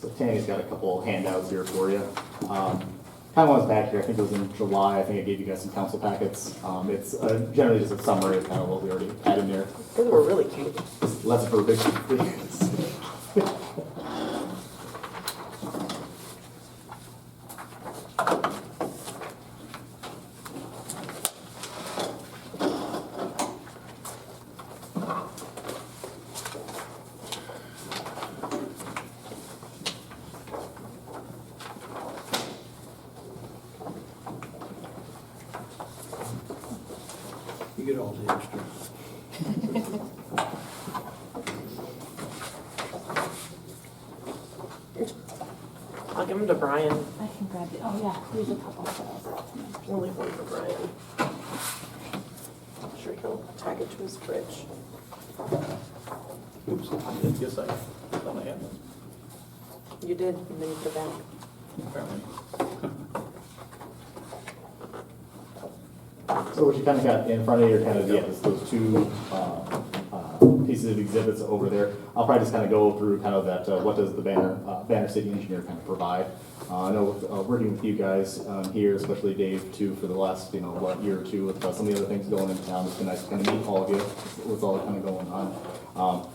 So Tanya's got a couple handouts here for you. Kind of was back here, I think it was in July, I think I gave you guys some council packets. It's generally just a summary of kind of what we already had in there. Those were really cute. Less for a big. You get all the extra. I'll give them to Brian. I can grab it. Oh, yeah, there's a couple files. We'll leave one for Brian. I'm sure he'll tag it to his fridge. Oops, I did guess I thought I had one. You did, and then you put it back. Apparently. So what you kind of got in front of you are kind of, yeah, those two pieces of exhibits over there. I'll probably just kind of go through kind of that, what does the Banner City Engineer kind of provide. I know working with you guys here, especially Dave too, for the last, year or two with some of the other things going in town, it's been nice to kind of meet all of you, what's all kind of going on.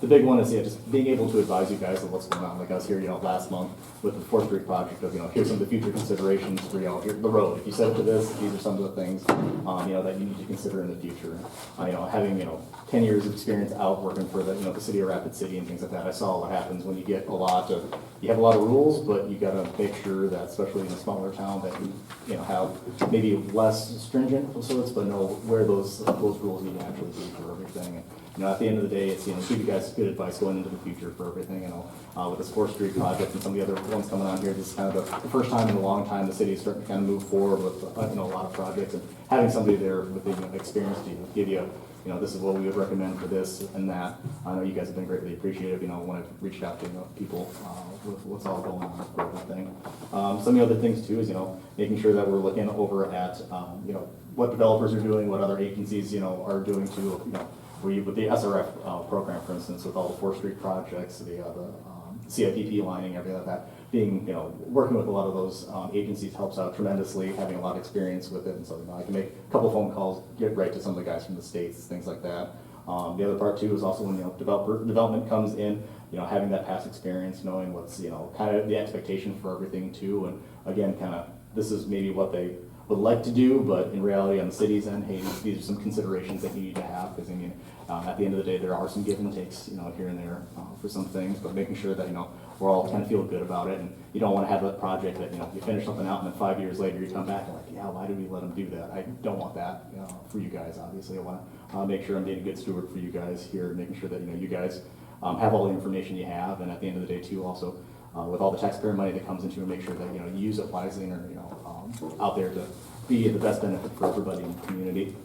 The big one is, just being able to advise you guys of what's going on. Like I was here, last month with the 4th Street project of, here's some of the future considerations for, here, the road. If you set it to this, these are some of the things, that you need to consider in the future. Having, 10 years of experience out working for the city of Rapid City and things like that, I saw what happens when you get you have a lot of rules, but you gotta make sure that, especially in a smaller town, that you have maybe less stringent of sorts, but know where those rules need to actually be for everything. And, at the end of the day, it's, give you guys good advice going into the future for everything, with this 4th Street project and some of the other ones coming on here, this is kind of the first time in a long time the city is starting to kind of move forward with, a lot of projects, and having somebody there with the experience to give you, this is what we would recommend for this and that. I know you guys have been greatly appreciative, when I've reached out to, people, with what's all going on for everything. Some of the other things too is, making sure that we're looking over at, what developers are doing, what other agencies, are doing to, with the SRF program, for instance, with all the 4th Street projects, the CIPP lining, everything like that, being, working with a lot of those agencies helps out tremendously, having a lot of experience with it, and so I can make a couple phone calls, get right to some of the guys from the States, things like that. The other part too is also when, development comes in, having that past experience, knowing what's, kind of the expectation for everything too, and again, kind of, this is maybe what they would like to do, but in reality on the city's end, hey, these are some considerations that you need to have, because at the end of the day, there are some give and takes, here and there for some things, but making sure that, we're all kind of feel good about it, and you don't want to have a project that, you finish something out and then 5 years later you come back and like, yeah, why did we let them do that? I don't want that, for you guys, obviously. I want to make sure I'm being a good steward for you guys here, making sure that, you guys have all the information you have, and at the end of the day too, also, with all the taxpayer money that comes into it, make sure that, you use it wisely and are, out there to be the best benefit for everybody in the community.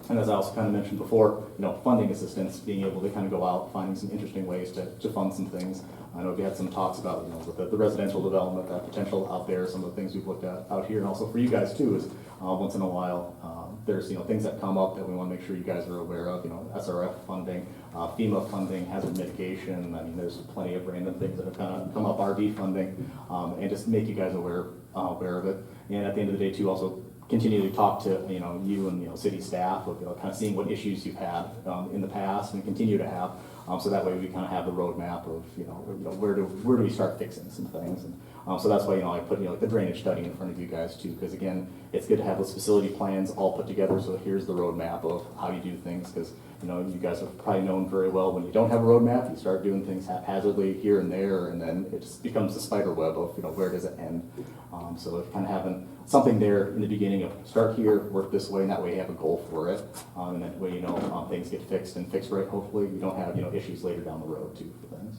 And as I also kind of mentioned before, funding assistance, being able to kind of go out, finding some interesting ways to fund some things. I know we had some talks about, with the residential development, that potential out there, some of the things we've looked at out here, and also for you guys too, is once in a while, there's, things that come up that we want to make sure you guys are aware of, SRF funding, FEMA funding, hazard mitigation. I mean, there's plenty of random things that have kind of come up, RV funding, and just make you guys aware of it. And at the end of the day too, also continue to talk to, you and, city staff of, kind of seeing what issues you've had in the past and continue to have. So that way we kind of have the roadmap of, where do we start fixing some things. And so that's why, I put, the drainage study in front of you guys too, because again, it's good to have those facility plans all put together. So here's the roadmap of how you do things, because, you guys have probably known very well when you don't have a roadmap, you start doing things haphazardly here and there, and then it just becomes a spider web of, where does it end? So kind of having something there in the beginning of start here, work this way, and that way you have a goal for it. And that way, things get fixed and fixed right. Hopefully you don't have, issues later down the road too for things.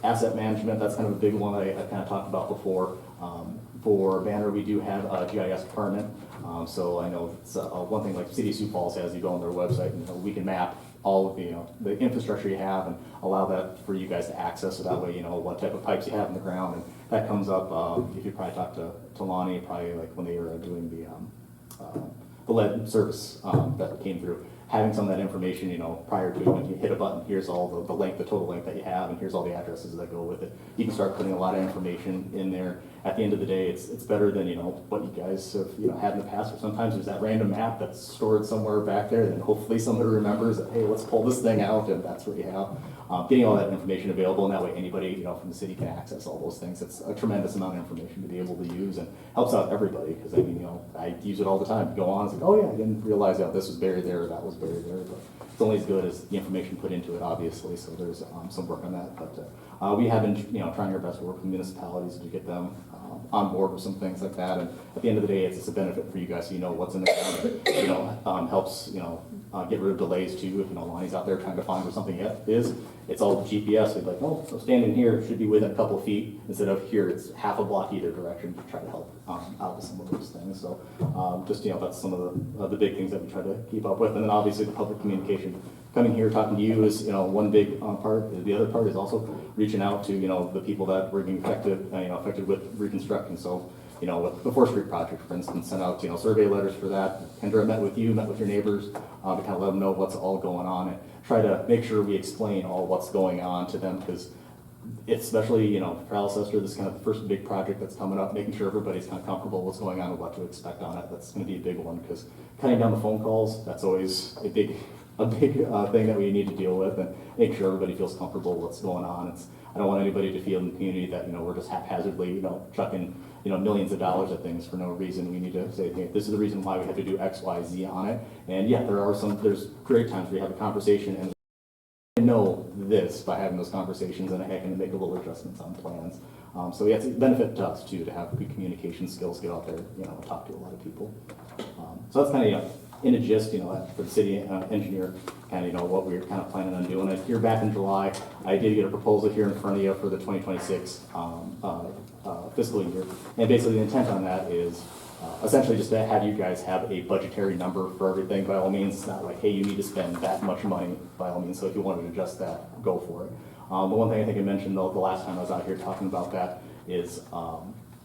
Asset management, that's kind of a big one I kind of talked about before. For Banner, we do have a GIS department. So I know it's one thing like City of Sioux Falls has, you go on their website and we can map all of the infrastructure you have and allow that for you guys to access, so that way what type of pipes you have in the ground. And that comes up, if you probably talk to Lonnie, probably like when they were doing the lead service that came through. Having some of that information, prior to when you hit a button, here's all the length, the total length that you have, and here's all the addresses that go with it. You can start putting a lot of information in there. At the end of the day, it's better than, what you guys have, had in the past. Or sometimes there's that random map that's stored somewhere back there, and hopefully somebody remembers that, hey, let's pull this thing out, and that's what you have. Getting all that information available, and that way anybody, from the city can access all those things. It's a tremendous amount of information to be able to use, and helps out everybody, because I mean, I use it all the time. You go on, it's like, oh yeah, I didn't realize that this was buried there, or that was buried there, but it's only as good as the information put into it, obviously, so there's some work on that. But we have been, trying our best to work with municipalities to get them on board with some things like that, and at the end of the day, it's a benefit for you guys, so you know what's in the ground. Helps, get rid of delays too. If, Lonnie's out there trying to find where something is, it's all GPS. They're like, oh, so standing here should be within a couple of feet, instead of here, it's half a block either direction, to try to help out with some of those things. So just, that's some of the big things that we try to keep up with. And then obviously the public communication. Coming here, talking to you is, one big part. The other part is also reaching out to, the people that were being affected with reconstruction. So, with the 4th Street project, for instance, sent out, survey letters for that. Kendra met with you, met with your neighbors, to kind of let them know what's all going on, and try to make sure we explain all what's going on to them, because especially, for Alcester, this is kind of the first big project that's coming up, making sure everybody's kind of comfortable what's going on and what to expect on it. That's going to be a big one, because cutting down the phone calls, that's always a big thing that we need to deal with, and make sure everybody feels comfortable with what's going on. I don't want anybody to feel in the community that, we're just haphazardly, chucking, millions of dollars at things for no reason. We need to say, hey, this is the reason why we have to do X, Y, Z on it. And yeah, there's great times where you have a conversation and know this by having those conversations, and I can make a little adjustments on plans. So yeah, it's a benefit to us too, to have good communication skills, get out there, talk to a lot of people. So that's kind of, in a gist, for the city engineer, kind of, what we're kind of planning on doing. Here back in July, I did get a proposal here in front of you for the 2026 fiscal year. And basically the intent on that is essentially just to have you guys have a budgetary number for everything. By all means, it's not like, hey, you need to spend that much money, by all means. So if you wanted to adjust that, go for it. The one thing I think I mentioned though, the last time I was out here talking about that is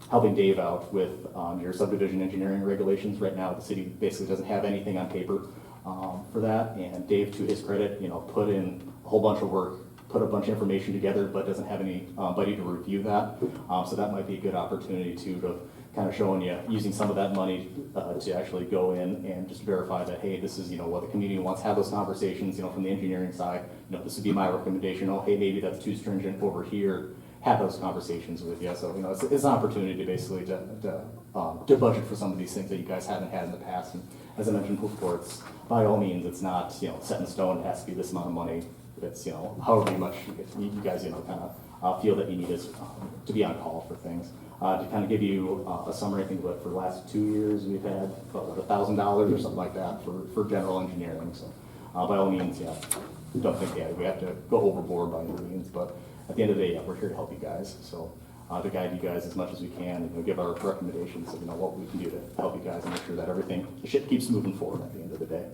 helping Dave out with your subdivision engineering regulations. Right now, the city basically doesn't have anything on paper for that. And Dave, to his credit, put in a whole bunch of work, put a bunch of information together, but doesn't have anybody to review that. So that might be a good opportunity to kind of showing you, using some of that money to actually go in and just verify that, hey, this is, what the community wants. Have those conversations, from the engineering side. This would be my recommendation. Oh, hey, maybe that's too stringent over here. Have those conversations with you. So, it's an opportunity to basically to budget for some of these things that you guys haven't had in the past. And as I mentioned before, it's by all means, it's not, set in stone. It has to be this amount of money. It's, however much you guys, kind of feel that you need us to be on call for things. To kind of give you a summary, I think for the last 2 years, we've had about $1,000 or something like that for general engineering. So by all means, yeah, don't think we have to go overboard by any means, but at the end of the day, yeah, we're here to help you guys. So to guide you guys as much as we can, give our recommendations of what we can do to help you guys and make sure that the ship keeps moving forward at the end of the day.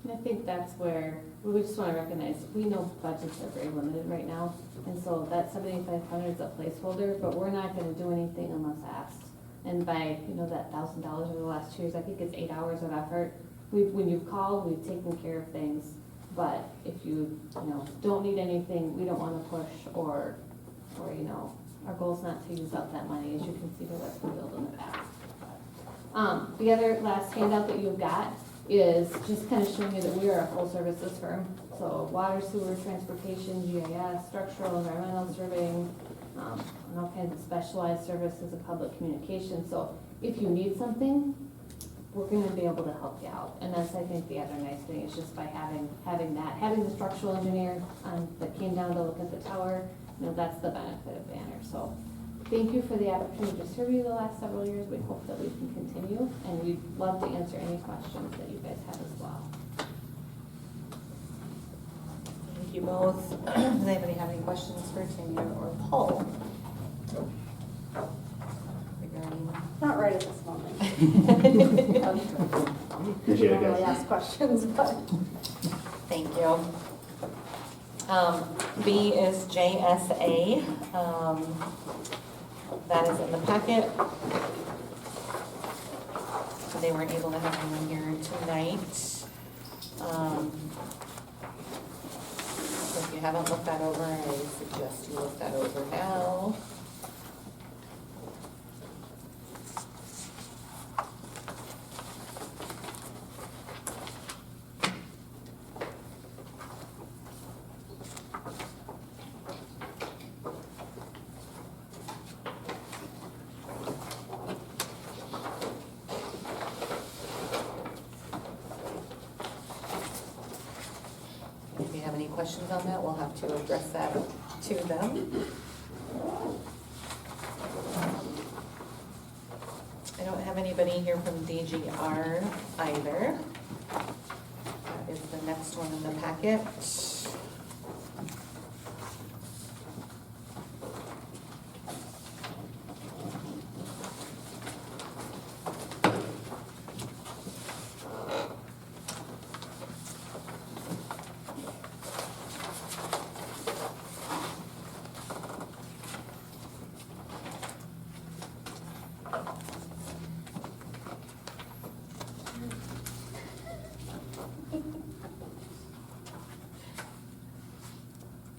And I think that's where we just want to recognize, we know budgets are very limited right now. And so that 7,500 is a placeholder, but we're not going to do anything unless asked. And by, that $1,000 over the last 2 years, I think it's 8 hours of effort. When you've called, we've taken care of things. But if you, don't need anything, we don't want to push or, our goal is not to use up that money, as you can see the what's been built in the past. The other last handout that you've got is just kind of showing you that we are a full services firm. So water, sewer, transportation, GIS, structural, environmental surveying, and all kinds of specialized services of public communication. So if you need something, we're gonna be able to help you out. And that's, I think, the other nice thing is just by having the structural engineer that came down to look at the tower, that's the benefit of Banner. So thank you for the opportunity to serve you the last several years. We hope that we can continue, and we'd love to answer any questions that you guys have as well. Thank you both. Does anybody have any questions for Tanya or Paul? Regarding Not right at this moment. Appreciate it, I don't really guys. ask questions, but. Thank you. B is JSA. That is in the packet. They weren't able to have anyone here tonight. So if you haven't looked that over, I suggest you look that over now. If you have any questions on that, we'll have to address that to them. I don't have anybody here from DGR either. That is the next one in the packet.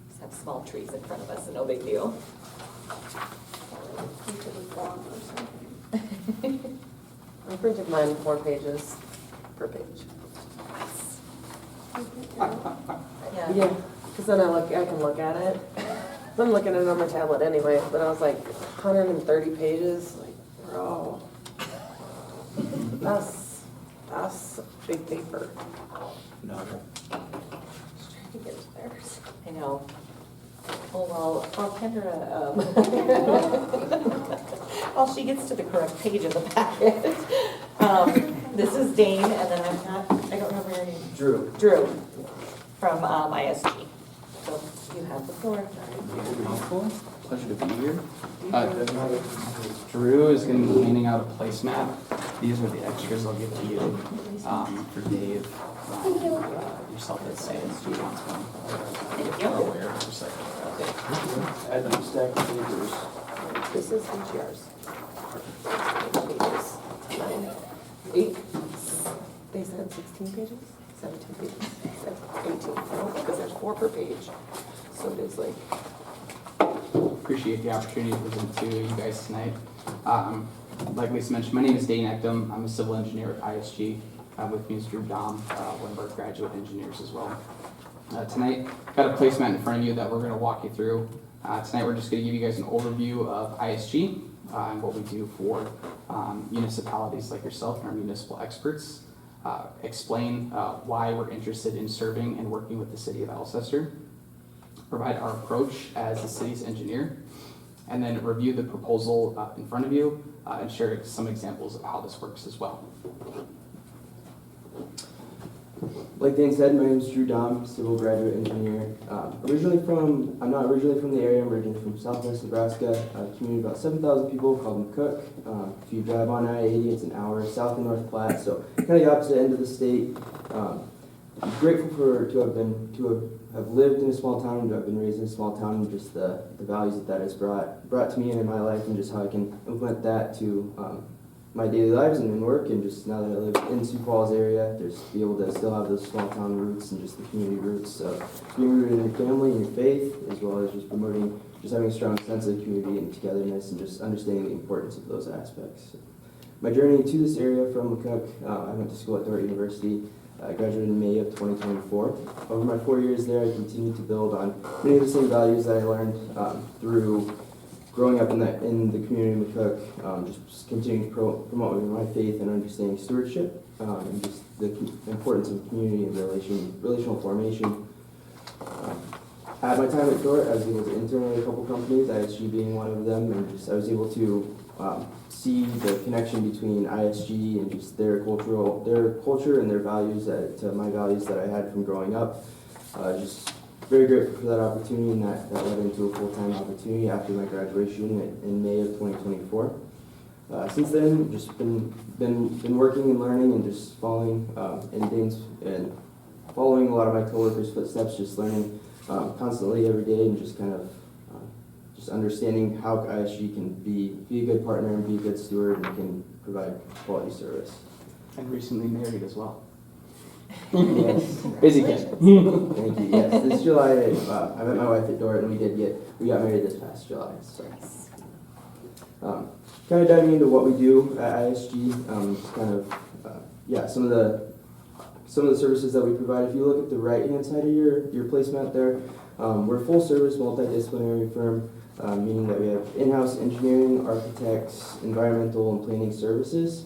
Just have small trees in front of us, so no big deal. I printed mine 4 pages per page. Yeah. Because then I can look at it. I'm looking at it on my tablet anyway, but I was like, 130 pages, like, bro. That's big paper. No. Just trying to get to theirs. I know. Oh, well, Kendra, while she gets to the correct page of the packet, this is Dane, and then I don't remember your name. Drew. Drew, from ISG. So you have the floor. Pleasure to be here. Drew is going to be handing out a placemat. These are the extras I'll give to you for Dave, yourself as ISG wants one. Thank you. Aware for a second. Add them stack of papers. This is DGR's. Pages. 8. They said 16 pages? 17 pages. It said 18. No, because there's 4 per page. So it is like, Appreciate the opportunity to present to you guys tonight. Like Lisa mentioned, my name is Dane Ekdom. I'm a civil engineer at ISG. With me is Drew Dom, one of our graduate engineers as well. Tonight, got a placemat in front of you that we're going to walk you through. Tonight, we're just going to give you guys an overview of ISG and what we do for municipalities like yourself and our municipal experts. Explain why we're interested in serving and working with the city of Alcester. Provide our approach as the city's engineer, and then review the proposal in front of you and share some examples of how this works as well. Like Dan said, my name is Drew Dom, civil graduate engineer. I'm not originally from the area, I'm originally from southwest Nebraska, a community of about 7,000 people called McCook. If you drive on I-80, it's an hour south of North Platte, so kind of the opposite end of the state. grateful to have lived in a small town and to have been raised in a small town, and just the values that has brought to me and in my life, and just how I can implement that to my daily lives and in work. And just now that I live in Sioux Falls area, just be able to still have those small town roots and just the community roots of being rooted in your family and your faith, as well as just promoting, just having a strong sense of community and togetherness, and just understanding the importance of those aspects. My journey to this area from McCook, I went to school at Dordt University. I graduated in May of 2024. Over my 4 years there, I continued to build on many of the same values that I learned through growing up in the community of McCook, just continuing to promote my faith and understanding stewardship, and just the importance of community and relational formation. At my time at Dordt, I was able to intern at a couple companies, ISG being one of them, and just I was able to see the connection between ISG and just their culture and their values, to my values that I had from growing up. Just very grateful for that opportunity, and that led into a full-time opportunity after my graduation in May of 2024. Since then, just been working and learning and just following following a lot of my coworkers' footsteps, just learning constantly every day, and just kind of just understanding how ISG can be a good partner and be a good steward and can provide quality service. And recently married as well. Yes. Busy kid. Thank you. Yes, this July I met my wife at Dordt, and we got married this past July. So, kind of diving into what we do at ISG, some of the services that we provide. If you look at the right-hand side of your placemat there, we're a full-service, multidisciplinary firm, meaning that we have in-house engineering, architects, environmental, and planning services.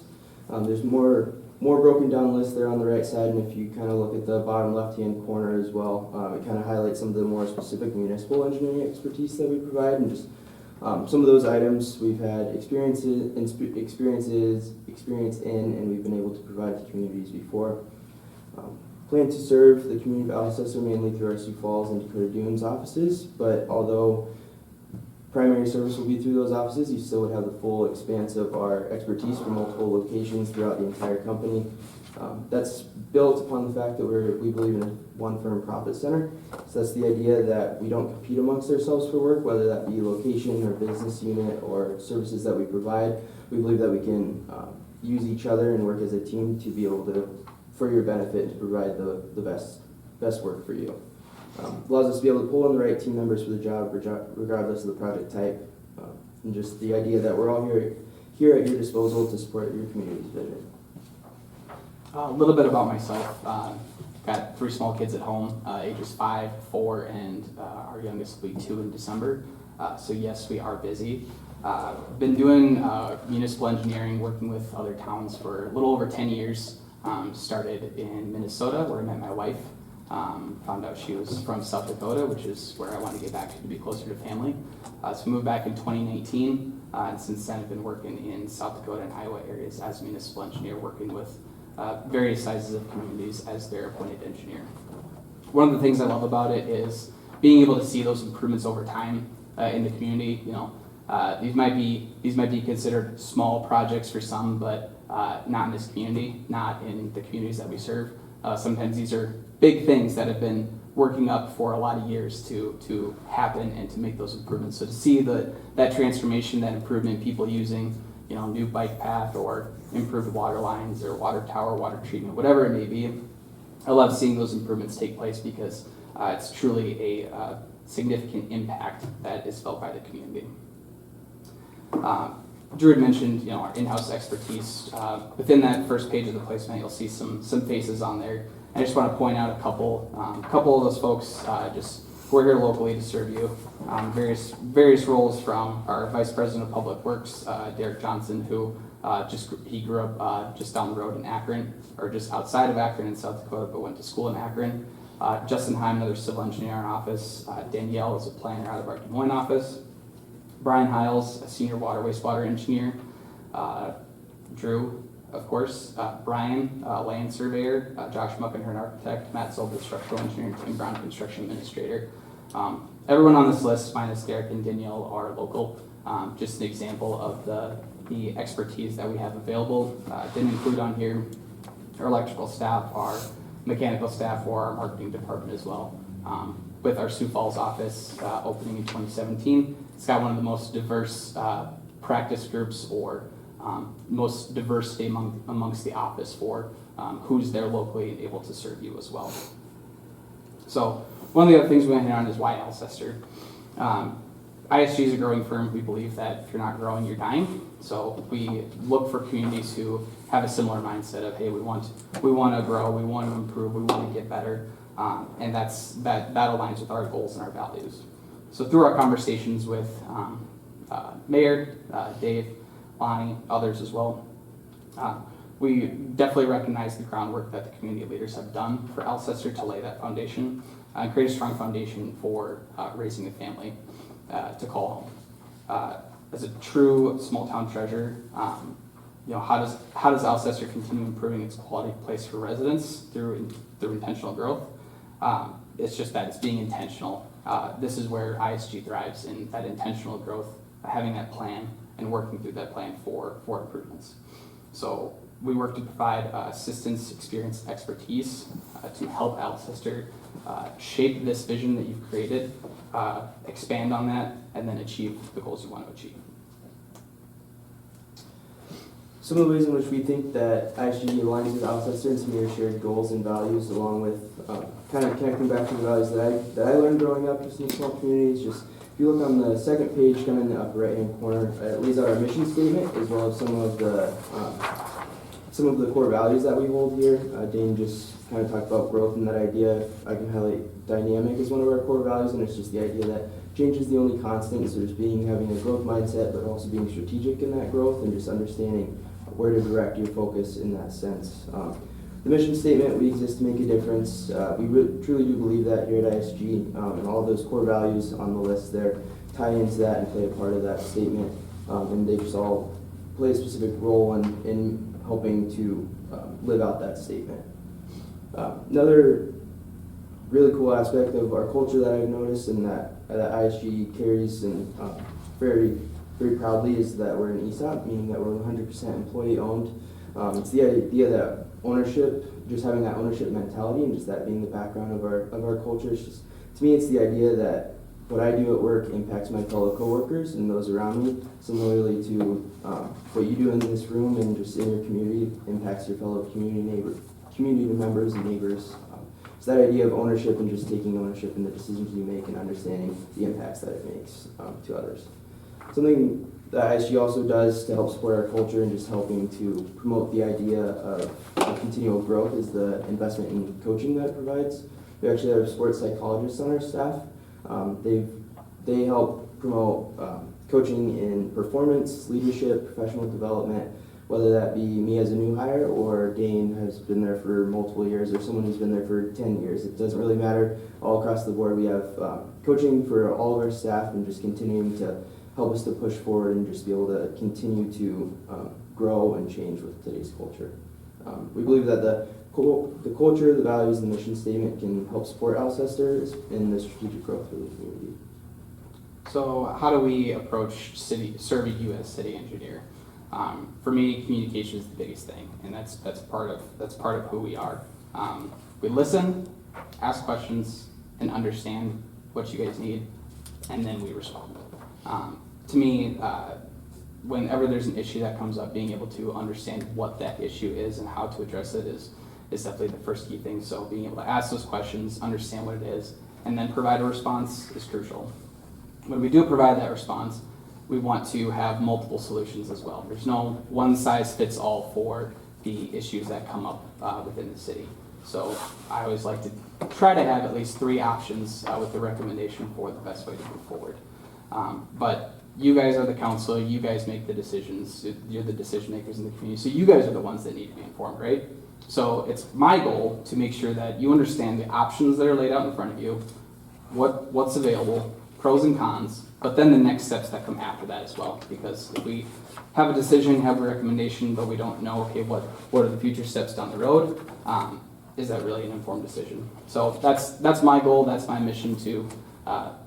There's more broken down list there on the right side, and if you kind of look at the bottom left-hand corner as well, it kind of highlights some of the more specific municipal engineering expertise that we provide, and just some of those items we've had experience in, and we've been able to provide to communities before. Plan to serve the community of Alcester mainly through our Sioux Falls and Dakota Dunes offices, but although primary service will be through those offices, you still would have the full expanse of our expertise from multiple locations throughout the entire company. That's built upon the fact that we believe in a one firm profit center. So that's the idea that we don't compete amongst ourselves for work, whether that be location or business unit or services that we provide. We believe that we can use each other and work as a team to be able to, for your benefit, to provide the best work for you. Allows us to be able to pull in the right team members for the job, regardless of the project type, and just the idea that we're all here at your disposal to support your community's vision. A little bit about myself. Got 3 small kids at home, ages 5, 4, and our youngest will be 2 in December. So yes, we are busy. Been doing municipal engineering, working with other towns for a little over 10 years. Started in Minnesota, where I met my wife. Found out she was from South Dakota, which is where I wanted to get back to be closer to family. So moved back in 2019, and since then I've been working in South Dakota and Iowa areas as a municipal engineer, working with various sizes of communities as their appointed engineer. One of the things I love about it is being able to see those improvements over time in the community. You know, these might be considered small projects for some, but not in this community, not in the communities that we serve. Sometimes these are big things that have been working up for a lot of years to happen and to make those improvements. So to see that transformation, that improvement, people using, you know, new bike path or improved water lines or water tower, water treatment, whatever it may be, I love seeing those improvements take place because it's truly a significant impact that is felt by the community. Drew had mentioned, you know, our in-house expertise. Within that first page of the placement, you'll see some faces on there. I just want to point out a couple of those folks. We're here locally to serve you. Various roles from our Vice President of Public Works, Derek Johnson, who he grew up just down the road in Akron, or just outside of Akron in South Dakota, but went to school in Akron. Justin Heim, another civil engineer in our office. Danielle is a planner out of our Des Moines office. Brian Hiles, a senior wastewater engineer. Drew, of course. Brian, land surveyor. Josh Muckenhern, architect. Matt Sobel, structural engineer. Tim Brown, construction administrator. Everyone on this list, minus Derek and Danielle, are local. Just an example of the expertise that we have available. Didn't include on here our electrical staff, our mechanical staff for our marketing department as well. With our Sioux Falls office opening in 2017, it's got one of the most diverse practice groups or most diversity amongst the office for who's there locally and able to serve you as well. So one of the other things we went in on is why Alcester. ISG is a growing firm. We believe that if you're not growing, you're dying. So we look for communities who have a similar mindset of, hey, we want to grow, we want to improve, we want to get better, and that aligns with our goals and our values. So through our conversations with Mayor, Dave, Lonnie, others as well, we definitely recognize the groundwork that the community leaders have done for Alcester to lay that foundation and create a strong foundation for raising a family to call home. As a true small town treasure, how does Alcester continue improving its quality place for residents through intentional growth? It's just that it's being intentional. This is where ISG thrives, in that intentional growth, having that plan and working through that plan for improvements. So we work to provide assistance, experience, expertise to help Alcester shape this vision that you've created, expand on that, and then achieve the goals you want to achieve. Some of the ways in which we think that ISG aligns with Alcester and some of your shared goals and values, along with kind of connecting back to the values that I learned growing up just in small communities. Just if you look on the second page, kind of in the upper right-hand corner, it lays out our mission statement as well as some of the core values that we hold here. Dane just kind of talked about growth and that idea. I can highlight dynamic as one of our core values, and it's just the idea that change is the only constant. So just having a growth mindset, but also being strategic in that growth and just understanding where to direct your focus in that sense. The mission statement, we exist to make a difference. We truly do believe that here at ISG, and all of those core values on the list there tie into that and play a part of that statement. And they just all play a specific role in helping to live out that statement. Another really cool aspect of our culture that I've noticed and that ISG carries and very proudly is that we're an ESOP, meaning that we're 100% employee owned. It's the idea that ownership, just having that ownership mentality and just that being the background of our culture. It's just, to me, it's the idea that what I do at work impacts my fellow coworkers and those around me, similarly to what you do in this room and just in your community impacts your fellow community members and neighbors. It's that idea of ownership and just taking ownership in the decisions you make and understanding the impacts that it makes to others. Something that ISG also does to help support our culture and just helping to promote the idea of continual growth is the investment in coaching that it provides. We actually have sports psychologists on our staff. They help promote coaching in performance, leadership, professional development, whether that be me as a new hire or Dane has been there for multiple years or someone who's been there for 10 years. It doesn't really matter. All across the board, we have coaching for all of our staff and just continuing to help us to push forward and just be able to continue to grow and change with today's culture. We believe that the culture, the values, and the mission statement can help support Alcester in the strategic growth of the community. So how do we approach serving you as city engineer? For me, communication is the biggest thing, and that's part of who we are. We listen, ask questions, and understand what you guys need, and then we respond. To me, whenever there's an issue that comes up, being able to understand what that issue is and how to address it is definitely the first key thing. So being able to ask those questions, understand what it is, and then provide a response is crucial. When we do provide that response, we want to have multiple solutions as well. There's no one size fits all for the issues that come up within the city. So I always like to try to have at least 3 options with the recommendation for the best way to move forward. But you guys are the council, you guys make the decisions, you're the decision makers in the community, so you guys are the ones that need to be informed, right? So it's my goal to make sure that you understand the options that are laid out in front of you, what's available, pros and cons, but then the next steps that come after that as well. Because if we have a decision, have a recommendation, but we don't know, okay, what are the future steps down the road, is that really an informed decision? So that's my goal, that's my mission, to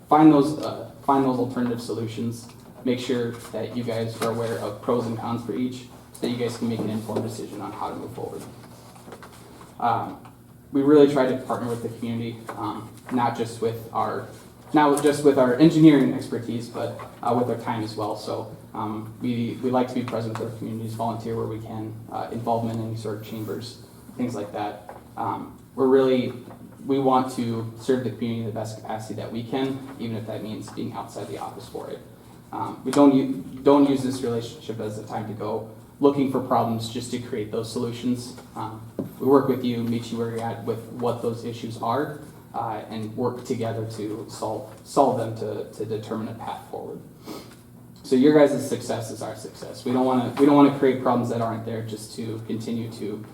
find those alternative solutions, make sure that you guys are aware of pros and cons for each, so that you guys can make an informed decision on how to move forward. we really try to partner with the community, not just with our engineering expertise, but with our time as well. So we like to be present with our communities, volunteer where we can, involvement in any sort of chambers, things like that. We want to serve the community in the best capacity that we can, even if that means being outside the office for it. We don't use this relationship as a time to go looking for problems just to create those solutions. We work with you, meet you where you're at with what those issues are, and work together to solve them to determine a path forward. So your guys' success is our success. We don't want to create problems that aren't there just to continue to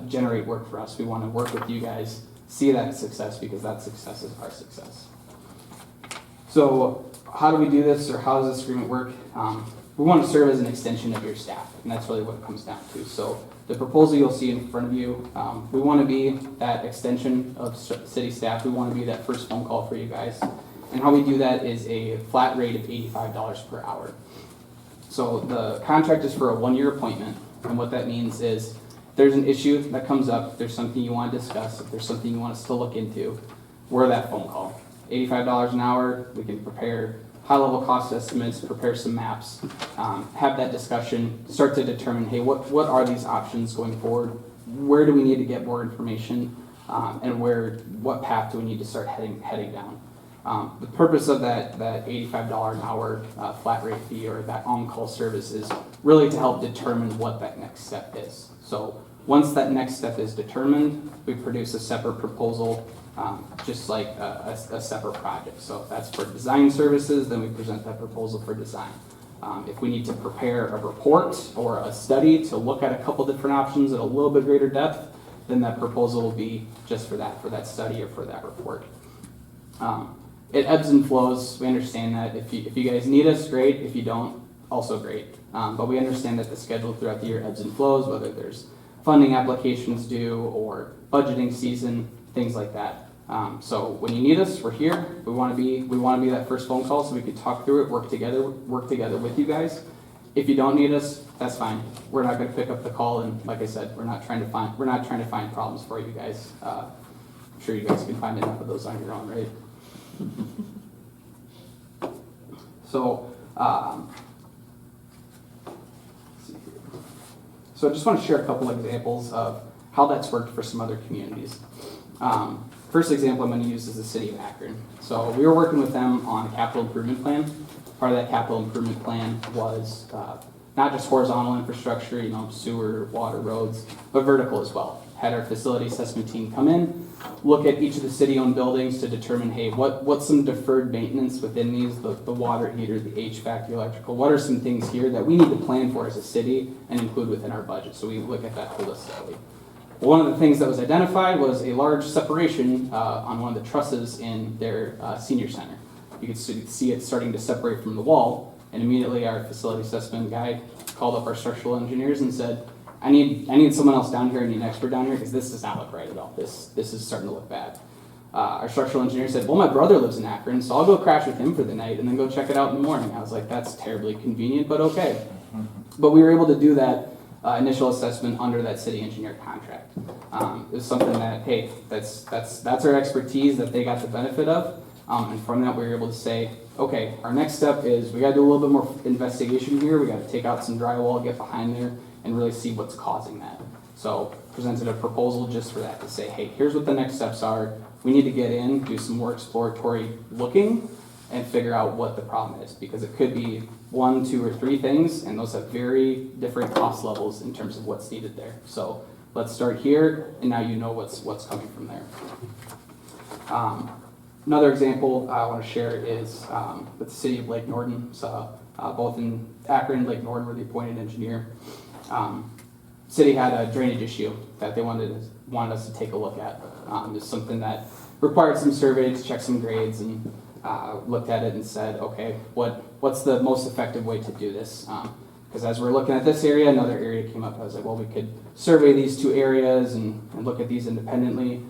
generate work for us. We want to work with you guys, see that success, because that success is our success. So how do we do this, or how does this agreement work? We want to serve as an extension of your staff, and that's really what it comes down to. So the proposal you'll see in front of you, we want to be that extension of city staff. We want to be that first phone call for you guys. And how we do that is a flat rate of $85 per hour. So the contract is for a 1-year appointment, and what that means is if there's an issue that comes up, if there's something you want to discuss, if there's something you want us to look into, we're that phone call. $85 an hour, we can prepare high-level cost estimates, prepare some maps, have that discussion, start to determine, hey, what are these options going forward? Where do we need to get more information? And what path do we need to start heading down? The purpose of that $85 an hour flat rate fee, or that on-call service, is really to help determine what that next step is. So once that next step is determined, we produce a separate proposal, just like a separate project. So if that's for design services, then we present that proposal for design. If we need to prepare a report or a study to look at a couple different options at a little bit greater depth, then that proposal will be just for that study or for that report. It ebbs and flows. We understand that. If you guys need us, great. If you don't, also great. But we understand that the schedule throughout the year ebbs and flows, whether there's funding applications due or budgeting season, things like that. So when you need us, we're here. We want to be that first phone call so we can talk through it, work together with you guys. If you don't need us, that's fine. We're not going to pick up the call, and like I said, we're not trying to find problems for you guys. I'm sure you guys can find enough of those on your own, right? So, so I just want to share a couple examples of how that's worked for some other communities. First example I'm going to use is the city of Akron. So we were working with them on a capital improvement plan. Part of that capital improvement plan was not just horizontal infrastructure, sewer, water, roads, but vertical as well. Had our facility assessment team come in, look at each of the city-owned buildings to determine, hey, what's some deferred maintenance within these, the water heater, the HVAC, the electrical, what are some things here that we need to plan for as a city and include within our budget? So we look at that holistically. One of the things that was identified was a large separation on one of the trusses in their senior center. You could see it starting to separate from the wall, and immediately our facility assessment guy called up our structural engineers and said, I need someone else down here, I need an expert down here, because this does not look right at all. This is starting to look bad. Our structural engineer said, well, my brother lives in Akron, so I'll go crash with him for the night and then go check it out in the morning. I was like, that's terribly convenient, but okay. But we were able to do that initial assessment under that city engineer contract. It was something that, hey, that's our expertise that they got the benefit of. And from that, we were able to say, okay, our next step is we got to do a little bit more investigation here. We got to take out some drywall, get behind there, and really see what's causing that. So presented a proposal just for that, to say, hey, here's what the next steps are. We need to get in, do some more exploratory looking, and figure out what the problem is, because it could be 1, 2, or 3 things, and those have very different cost levels in terms of what's needed there. So let's start here, and now you know what's coming from there. Another example I want to share is with the city of Lake Norden. So both in Akron and Lake Norden were the appointed engineer. City had a drainage issue that they wanted us to take a look at. It's something that required some surveys, check some grades, and looked at it and said, okay, what's the most effective way to do this? Because as we're looking at this area, another area came up. I was like, well, we could survey these 2 areas and look at these independently,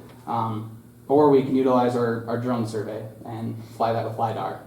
or we can utilize our drone survey and fly that with LiDAR,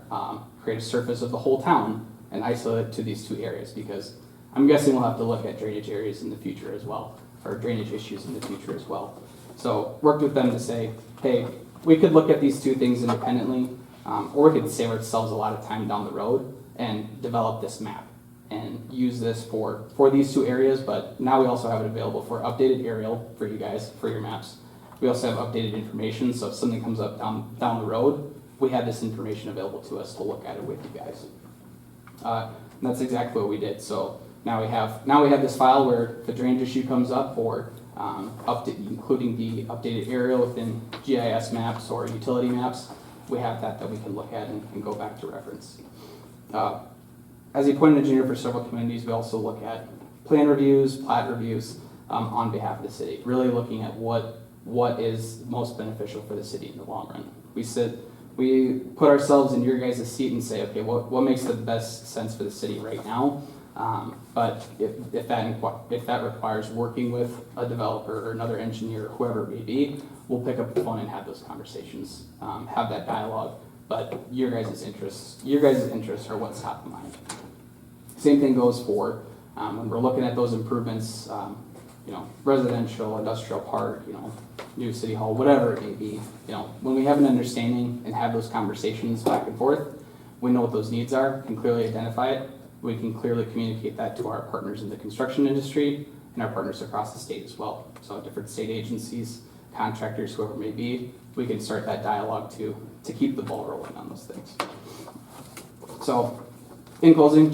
create a surface of the whole town and isolate it to these 2 areas, because I'm guessing we'll have to look at drainage areas in the future as well, or drainage issues in the future as well. So worked with them to say, hey, we could look at these two things independently, or we could save ourselves a lot of time down the road and develop this map and use this for these two areas, but now we also have it available for updated aerial for you guys, for your maps. We also have updated information, so if something comes up down the road, we have this information available to us to look at it with you guys. And that's exactly what we did. So now we have this file where if a drainage issue comes up, or including the updated aerial within GIS maps or utility maps, we have that we can look at and go back to reference. As a point engineer for several communities, we also look at plan reviews, plat reviews on behalf of the city, really looking at what is most beneficial for the city in the long run. We put ourselves in your guys' seat and say, okay, what makes the best sense for the city right now? But if that requires working with a developer or another engineer, whoever it may be, we'll pick up the phone and have those conversations, have that dialogue. But your guys' interests are what's top of mind. Same thing goes for when we're looking at those improvements, residential, industrial park, new city hall, whatever it may be. When we have an understanding and have those conversations back and forth, we know what those needs are, can clearly identify it. We can clearly communicate that to our partners in the construction industry and our partners across the state as well. So different state agencies, contractors, whoever it may be, we can start that dialogue to keep the ball rolling on those things. So in closing,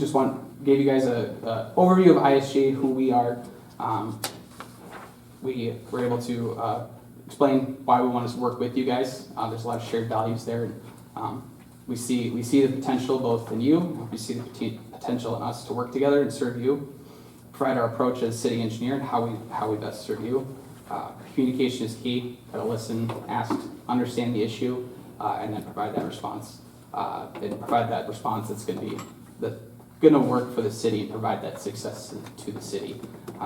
gave you guys a overview of ISG, who we are. We were able to explain why we want to work with you guys. There's a lot of shared values there. We see the potential both in you. We see the potential in us to work together and serve you. Provide our approach as city engineer and how we best serve you. Communication is key. Gotta listen, ask, understand the issue, and then provide that response. And provide that response that's going to work for the city and provide that success to the city,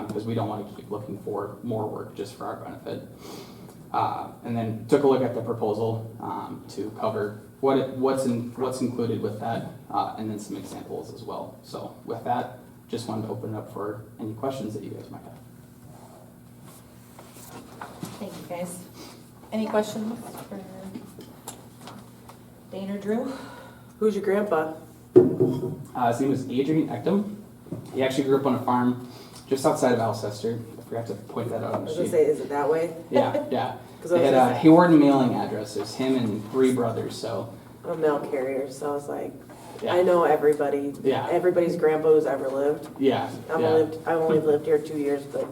because we don't want to keep looking for more work just for our benefit. And then took a look at the proposal to cover what's included with that, and then some examples as well. So with that, just wanted to open it up for any questions that you guys might have. Thank you, guys. Any questions for Dane or Drew? Who's your grandpa? His name was Adrian Ectum. He actually grew up on a farm just outside of Alcester. I forgot to point that out on I the was gonna sheet. say, is it that way? Yeah. 'Cause I They was had gonna a say- Hayward mailing address. There's him and 3 brothers, so I'm a mail carrier, so I was like, yeah. I know everybody. Yeah. Everybody's grandpa who's ever lived. Yeah. I've only lived here 2 years, but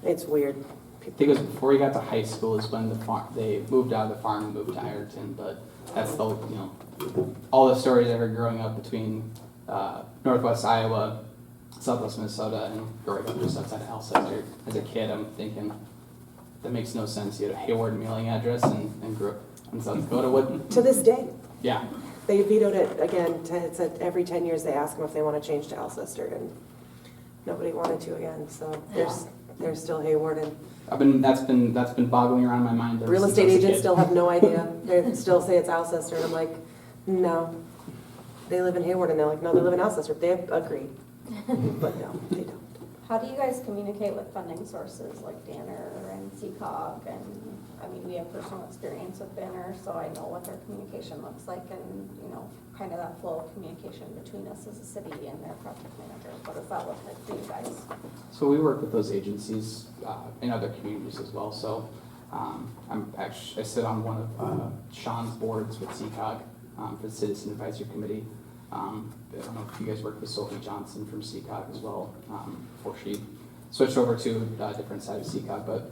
it's weird. I think it was before he got to high school is when they moved out of the farm and moved to Ironton, but that's all the stories I heard growing up between Northwest Iowa, Southwest Minnesota, and growing up just outside of Alcester. As a kid, I'm thinking, that makes no sense. You had a Hayward mailing address and grew up in South Dakota. To this day, Yeah. they vetoed it again. It said every 10 years they ask them if they want to change to Alcester, and nobody wanted to again. So there's still Hayward, and That's been boggling around my mind. ever real since I estate was a agents kid. still have no idea. They still say it's Alcester, and I'm like, no. They live in Hayward, and they're like, no, they live in Alcester. They agreed, but no, they don't. How do you guys communicate with funding sources like Danner and CCOG? And, I mean, we have personal experience with Banner, so I know what their communication looks like and, kind of that flow of communication between us as a city and their project manager. What does that look like for you guys? So we work with those agencies in other communities as well. So I sit on one of Sean's boards with CCOG for the Citizen Advisory Committee. I don't know if you guys work with Sophie Johnson from CCOG as well, before she switched over to a different side of CCOG. But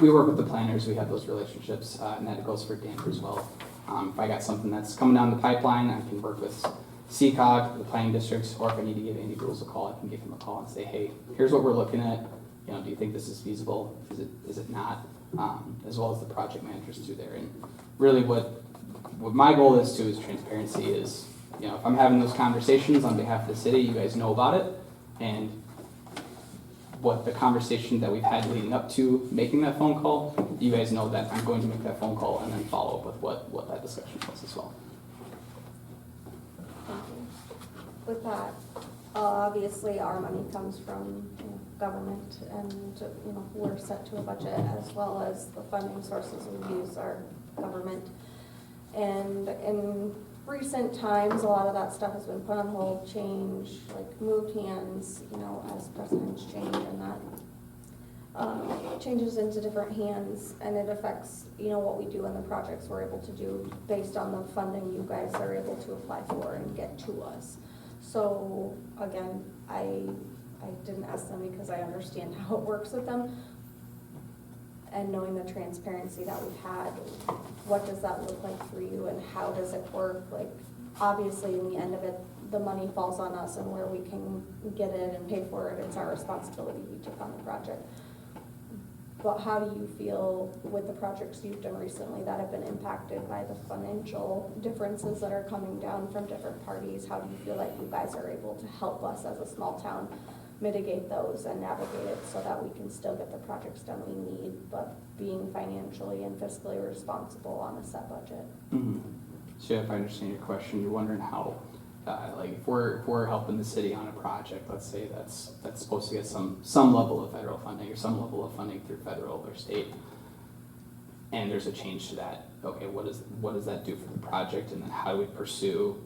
we work with the planners, we have those relationships, and that goes for Danner as well. If I got something that's coming down the pipeline, I can work with CCOG, the planning districts, or if I need to give Andy Rules a call, I can give him a call and say, hey, here's what we're looking at. Do you think this is feasible? Is it not? As well as the project managers through there. And really what my goal is transparency is, if I'm having those conversations on behalf of the city, you guys know about it. And what the conversation that we've had leading up to making that phone call, you guys know that I'm going to make that phone call and then follow up with what that discussion was as well. Thank you. With that, obviously our money comes from government and, you know, we're set to a budget as well as the funding sources we use are government. And in recent times, a lot of that stuff has been put on hold, changed, like moved hands, you know, as presidents change and that changes into different hands, and it affects, you know, what we do and the projects we're able to do based on the funding you guys are able to apply for and get to us. So again, I didn't ask them because I understand how it works with them. And knowing the transparency that we've had, what does that look like for you and how does it work? Like, obviously in the end of it, the money falls on us and where we can get it and pay for it, it's our responsibility. We took on the project. But how do you feel with the projects you've done recently that have been impacted by the financial differences that are coming down from different parties? How do you feel like you guys are able to help us as a small town mitigate those and navigate it so that we can still get the projects done we need, but being financially and fiscally responsible on a set budget? Mm-hmm. So if I understand your question, you're wondering how, like if we're helping the city on a project, let's say that's supposed to get some level of federal funding or some level of funding through federal or state, and there's a change to that. Okay, what does that do for the project, and then how do we pursue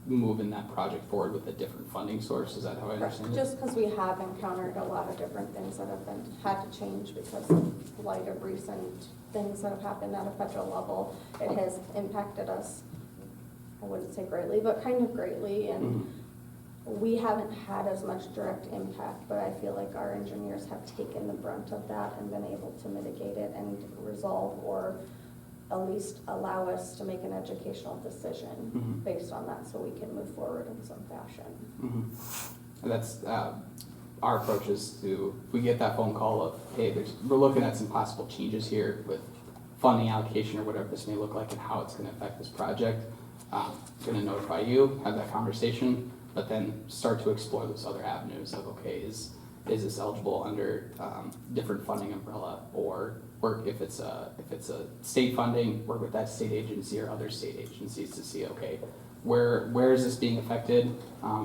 moving that project forward with a different funding source? Is that how I understand it? Just because we have encountered a lot of different things that have had to change because of light of recent things that have happened at a federal level, it has impacted us. I wouldn't say greatly, but kind of greatly, and we haven't had as much direct impact, but I feel like our engineers have taken the brunt of that and been able to mitigate it and resolve, or at least allow us to make an educational decision based on that so we can move forward in some fashion. And that's our approach is to, if we get that phone call of, hey, we're looking at some possible changes here with funding allocation or whatever this may look like and how it's going to affect this project, going to notify you, have that conversation, but then start to explore those other avenues of, okay, is this eligible under different funding umbrella, or work if it's a state funding, work with that state agency or other state agencies to see, okay, where is this being affected?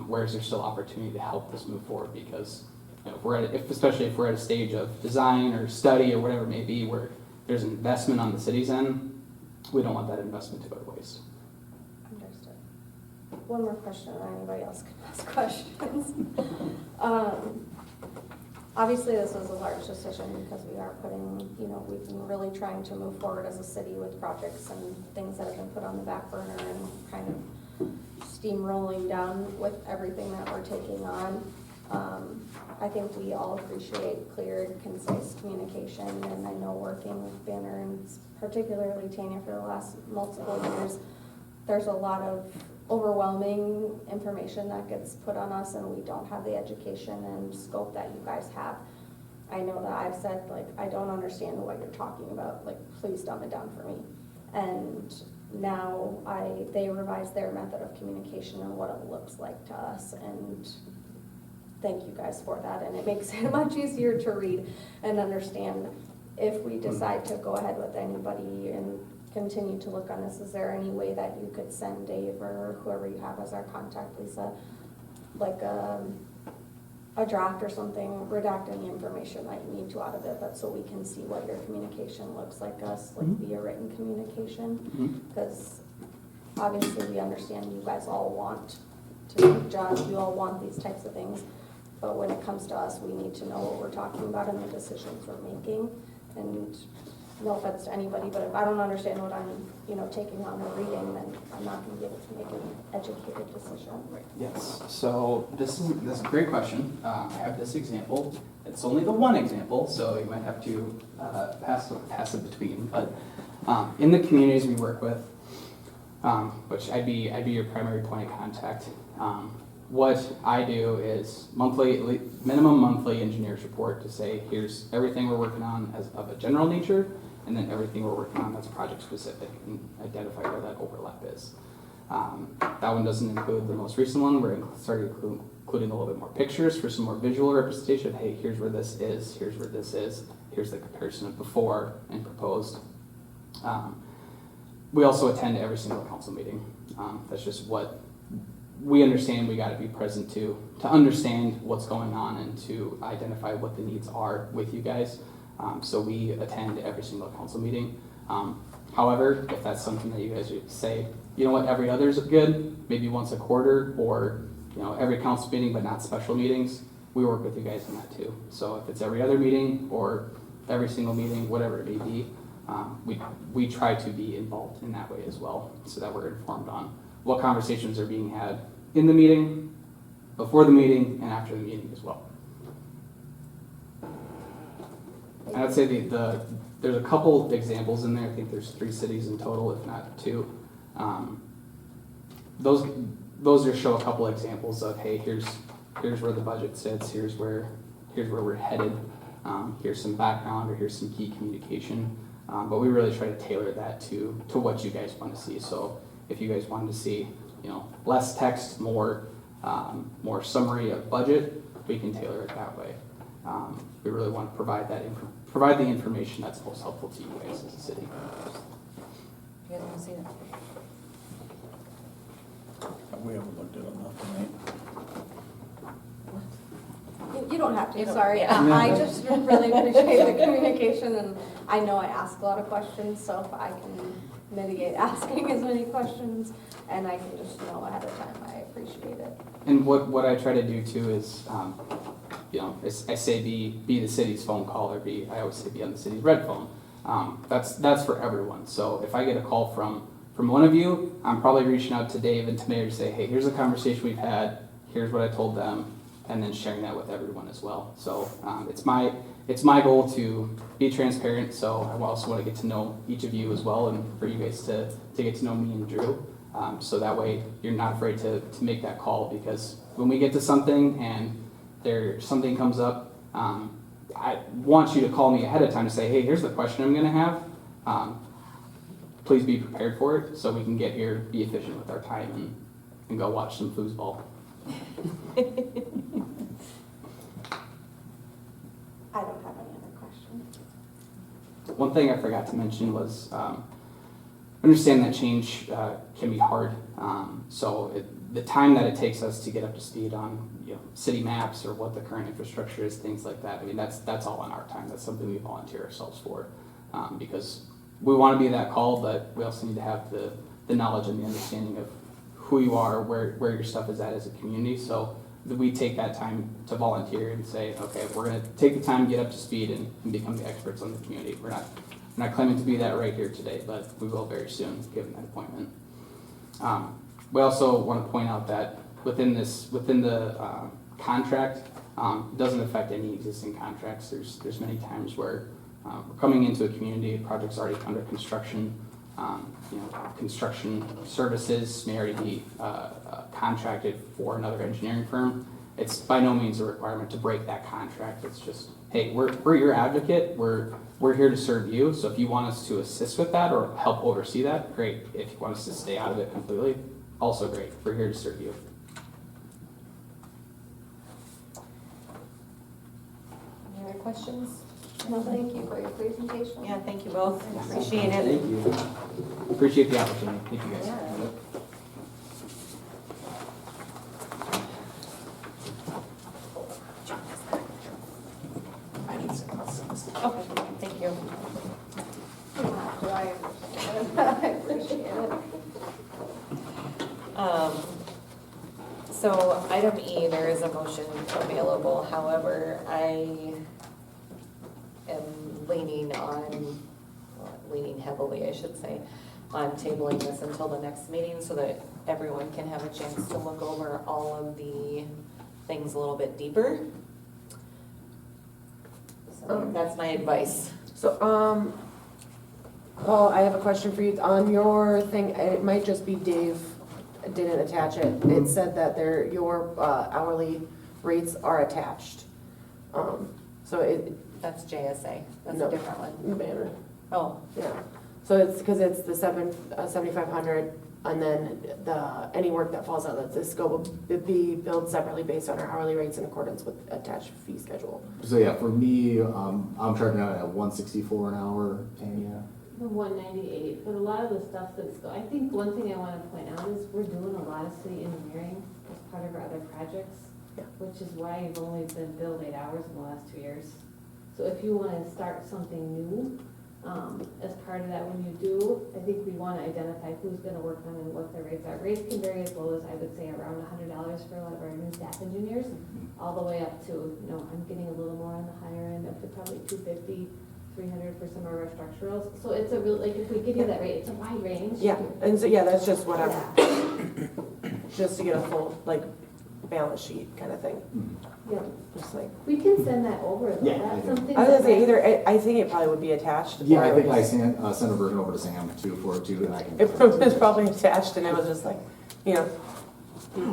Where is there still opportunity to help this move forward? Because you know, especially if we're at a stage of design or study or whatever it may be, where there's investment on the city's end, we don't want that investment to go to waste. Understood. One more question, and anybody else can ask questions. Obviously, this was a large decision because we are putting, you know, we've been really trying to move forward as a city with projects and things that have been put on the back burner and kind of steamrolling down with everything that we're taking on. I think we all appreciate clear, concise communication, and I know working with Banner and particularly Tanya for the last multiple years, there's a lot of overwhelming information that gets put on us and we don't have the education and scope that you guys have. I know that I've said, like, I don't understand what you're talking about, like, please dumb it down for me. And now they revised their method of communication and what it looks like to us, and thank you guys for that, and it makes it much easier to read and understand if we decide to go ahead with anybody and continue to look on this. Is there any way that you could send Dave or whoever you have as our contact, Lisa, like a draft or something, redacting the information that you need to out of it, but so we can see what your communication looks like us, like via written communication? Because obviously we understand you guys all want to judge, you all want these types of things, but when it comes to us, we need to know what we're talking about and the decisions we're making. And no offense to anybody, but if I don't understand what I'm, you know, taking on or reading, then I'm not going to be able to make an educated decision. Yes. So this is a great question. I have this example. It's only the one example, so you might have to pass it between. But in the communities we work with, which I'd be your primary point of contact. What I do is minimum monthly engineers report to say, here's everything we're working on as of a general nature, and then everything we're working on that's project specific, and identify where that overlap is. That one doesn't include the most recent one. We're starting including a little bit more pictures for some more visual representation. Hey, here's where this is, here's where this is, here's the comparison of before and proposed. We also attend every single council meeting. That's just what we understand we gotta be present to understand what's going on and to identify what the needs are with you guys. So we attend every single council meeting. However, if that's something that you guys would say, you know what, every other's good, maybe once a quarter, or, you know, every council meeting but not special meetings, we work with you guys on that too. So if it's every other meeting or every single meeting, whatever it may be, we try to be involved in that way as well, so that we're informed on what conversations are being had in the meeting, before the meeting, and after the meeting as well. And I'd say there's a couple examples in there. I think there's 3 cities in total, if not 2. Those just show a couple examples of, hey, here's where the budget sits, here's where we're headed, here's some background, or here's some key communication. But we really try to tailor that to what you guys want to see. So if you guys wanted to see, you know, less text, more summary of budget, we can tailor it that way. We really want to provide the information that's most helpful to you guys as a city. You guys want to see that? We haven't looked at enough tonight. You don't have to, You don't- sorry. yeah. I just really appreciate the communication, and I know I ask a lot of questions, so if I can mitigate asking as many questions, and I can just know ahead of time, I appreciate it. And what I try to do too is, you know, I say be the city's phone call, or I always say be on the city's red phone. That's for everyone. So if I get a call from one of you, I'm probably reaching out to Dave and to Mayor to say, hey, here's a conversation we've had, here's what I told them, and then sharing that with everyone as well. So it's my goal to be transparent, so I also want to get to know each of you as well, and for you guys to get to know me and Drew. So that way you're not afraid to make that call, because when we get to something and something comes up, I want you to call me ahead of time to say, hey, here's the question I'm going to have. Please be prepared for it, so we can get here, be efficient with our time, and go watch some foosball. I don't have any other questions. One thing I forgot to mention was, understand that change can be hard. The time that it takes us to get up to speed on, you know, city maps or what the current infrastructure is, things like that. I mean, that's all on our time. That's something we volunteer ourselves for, because we want to be that call, but we also need to have the knowledge and the understanding of who you are, where your stuff is at as a community. So we take that time to volunteer and say, okay, we're going to take the time to get up to speed and become the experts on the community. We're not claiming to be that right here today, but we will very soon, given that appointment. We also want to point out that within the contract, it doesn't affect any existing contracts. There's many times where we're coming into a community, a project's already under construction. You know, construction services may already be contracted for another engineering firm. It's by no means a requirement to break that contract. It's just, hey, we're your advocate. We're here to serve you. So if you want us to assist with that or help oversee that, great. If you want us to stay out of it completely, also great. We're here to serve you. Any other questions? No, thank you for your presentation. Yeah, thank you both. Appreciate it. Thank you. Appreciate the opportunity. Thank you guys. Yeah. Okay, thank you. You don't have to, I understand it. I appreciate it. So item E, there is a motion available, however, I am leaning heavily, I should say, on tabling this until the next meeting so that everyone can have a chance to look over all of the things a little bit deeper. So that's my advice. So, Paul, I have a question for you. On your thing, it might just be Dave didn't attach it. It said that your hourly rates are attached. That's JSA, that's No. a different one. Banner. Oh, Yeah, so it's because it's the 7,500, and then any work that falls out of the scope will be billed separately based on our hourly rates in accordance with attached fee schedule. So yeah, for me, I'm charging out at $164 an hour, and 198, but a lot of the stuff that's, I think one thing I want to point out is we're doing a lot of city engineering as part of our other projects, Yeah. which is why you've only been billed 8 hours in the last 2 years. So if you want to start something new, as part of that, when you do, I think we want to identify who's going to work on and what their rates are. Rates can vary as low as, I would say, around $100 for a lot of our new staff engineers, all the way up to, I'm getting a little more on the higher end, up to probably 250, 300 for some of our structurals. So it's a real, like, if we give you that rate, it's a wide range. Yeah, and so, yeah, that's just what I'm, Yeah. just to get a full, like, balance sheet kind of thing. Yeah. Just like, We can send that over, though. Yeah, That's I something. I was gonna say that- either, I think it probably would be attached. Yeah, or I it think I was- sent a version over to Sam too, for it too, and I can. It was probably attached and it was just like,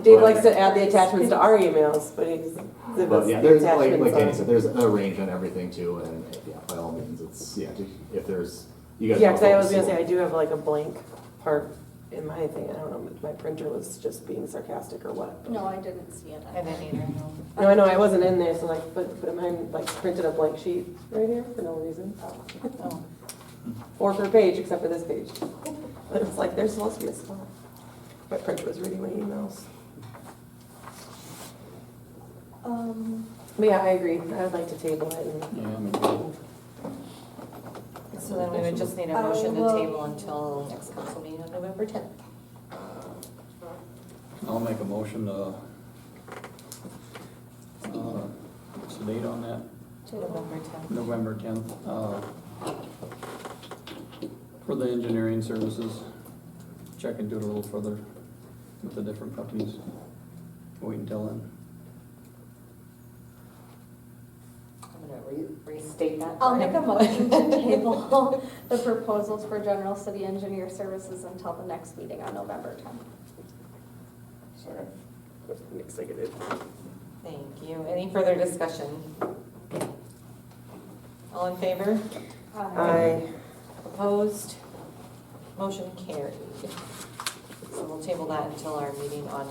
Dave likes to add the attachments to our emails, but he's. But yeah, the there's, like attachments Danny on- said, there's a range on everything too, and yeah, by all means, it's, yeah, if there's, you guys. Yeah, because I was wanna gonna say, I focus do have like a blank part in my thing, I don't know if my printer was just being sarcastic or what. No, I didn't see it. I didn't either, no. No, I know, I wasn't in there, so like, but mine like printed a blank sheet right here for no reason. Oh. Or for a page, except for this page. It was like, there's supposed to be a spot. My printer was reading my emails. But yeah, I agree, I would like to table it and. Yeah, I mean, So then we would just need a motion to table until next council meeting on November 10th. I'll make a motion to, what's the date on that? November 10th. November 10th, for the engineering services. Check into it a little further with the different companies. Wait until then. I'm gonna restate that. I'll make a motion to table the proposals for general city engineer services until the next meeting on November 10th. Sorry. I'm excited. Thank you. Any further discussion? All in favor? I, Opposed? Motion carried. So we'll table that until our meeting on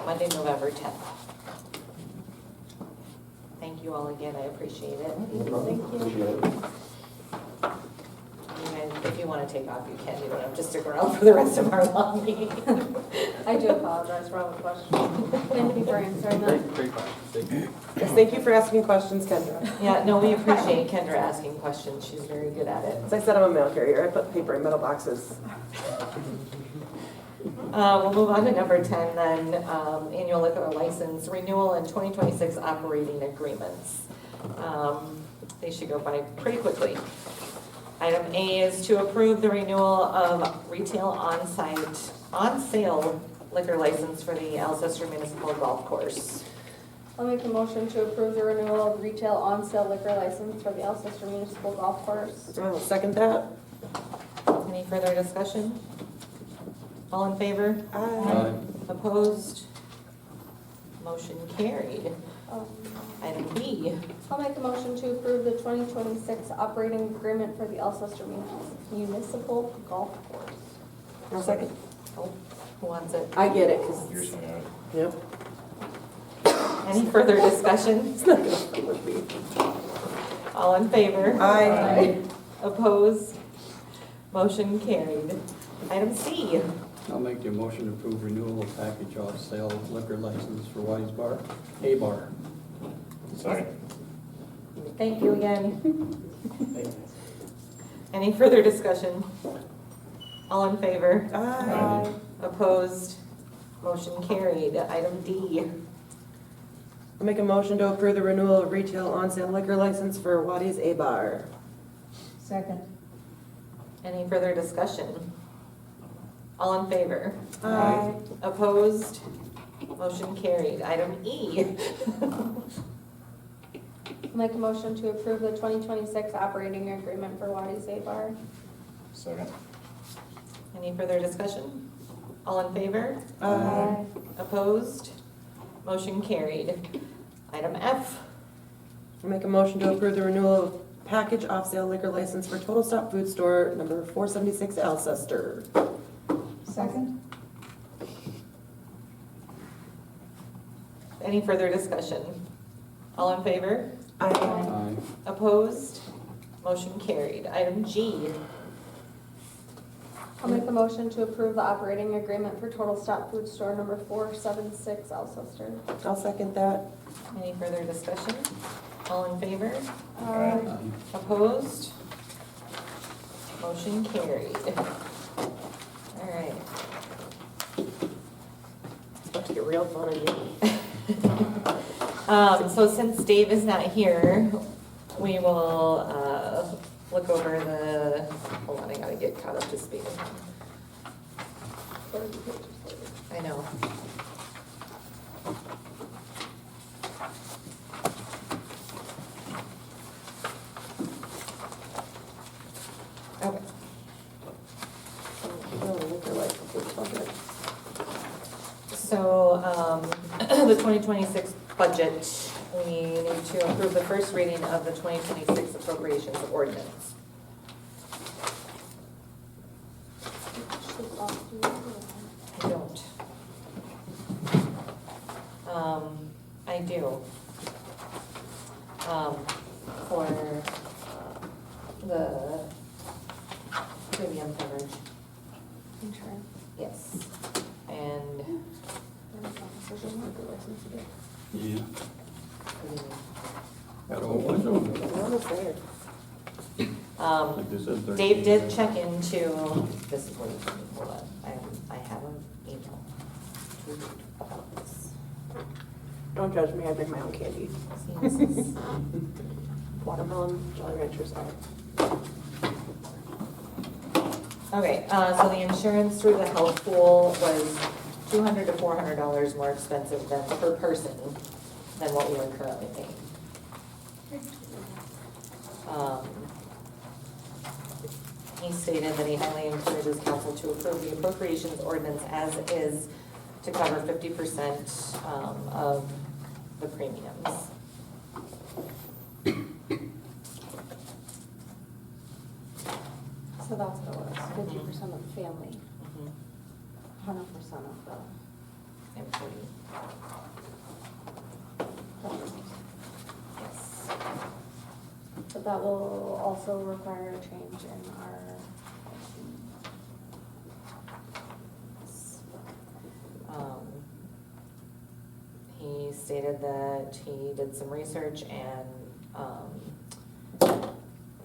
Monday, November 10th. Thank you all again, I appreciate it. Appreciate it. And if you want to take off, you can. You don't have to stick around for the rest of our long meeting. I do apologize for all the questions. Thank you for answering them. Great question. Thank you. yes, thank you for asking questions, Kendra. Yeah, no, we appreciate Kendra asking questions. She's very good at it. As I said, I'm a mail carrier, I put paper in metal boxes. We'll move on to number 10 then, annual liquor license renewal and 2026 operating agreements. They should go by pretty quickly. Item A is to approve the renewal of retail on-sale liquor license for the Alcester Municipal Golf Course. I'll make a motion to approve the renewal of retail on-sale liquor license for the Alcester Municipal Golf Course. I will second that. Any further discussion? All in favor? Aye. Opposed? Motion carried. Item B. I'll make a motion to approve the 2026 operating agreement for the Alcester Municipal Golf Course. I'll second. Oh, who wants it? I get it, You're because, saying, yep. Any further discussion? It's not gonna fit with me. All in favor? Aye. Opposed? Motion carried. Item C. I'll make the motion to approve renewal of package off sale liquor license for Wise Bar, A Bar. sorry. Thank you again. Any further discussion? All in favor? Aye. Opposed? Motion carried. Item D. I'll make a motion to approve the renewal of retail on-sale liquor license for Waddy's A Bar. Second. Any further discussion? All in favor? Aye. Opposed? Motion carried. Item E. I'll make a motion to approve the 2026 operating agreement for Waddy's A Bar. Second. Any further discussion? All in favor? Aye. Opposed? Motion carried. Item F. I'll make a motion to approve the renewal of package off-sale liquor license for Total Stop Food Store number 476 Alcester. Second? Any further discussion? All in favor? Aye. Aye. Opposed? Motion carried. Item G. I'll make a motion to approve the operating agreement for Total Stop Food Store number 476 Alcester. I'll second that. Any further discussion? All in favor? Aye. Opposed? Motion carried. All right. It's about to get real fun again. So since Dave is not here, we will, look over the, hold on, I gotta get caught up to speed. I know. Okay. So, the 2026 budget, we need to approve the first reading of the 2026 appropriations ordinance. I don't. I do. For the premium coverage, Insurance. yes. And Yeah. Got a whole bunch of them. We're almost there. Like they said, 13. Dave did check into, this is what he told me, hold on, I have an email about this. Don't judge me, I bring my own candy. See, this is- Watermelon, Jolly Ranchers are. Okay, so the insurance through the health pool was $200 to $400 more expensive than per person than what we are currently paying. He stated that he highly encourages council to approve the appropriations ordinance as is to cover 50% of the premiums. So that's what it was, 50% of the family, Mhm. 100% of the Employee, customers. yes. But that will also require a change in our, He stated that he did some research and,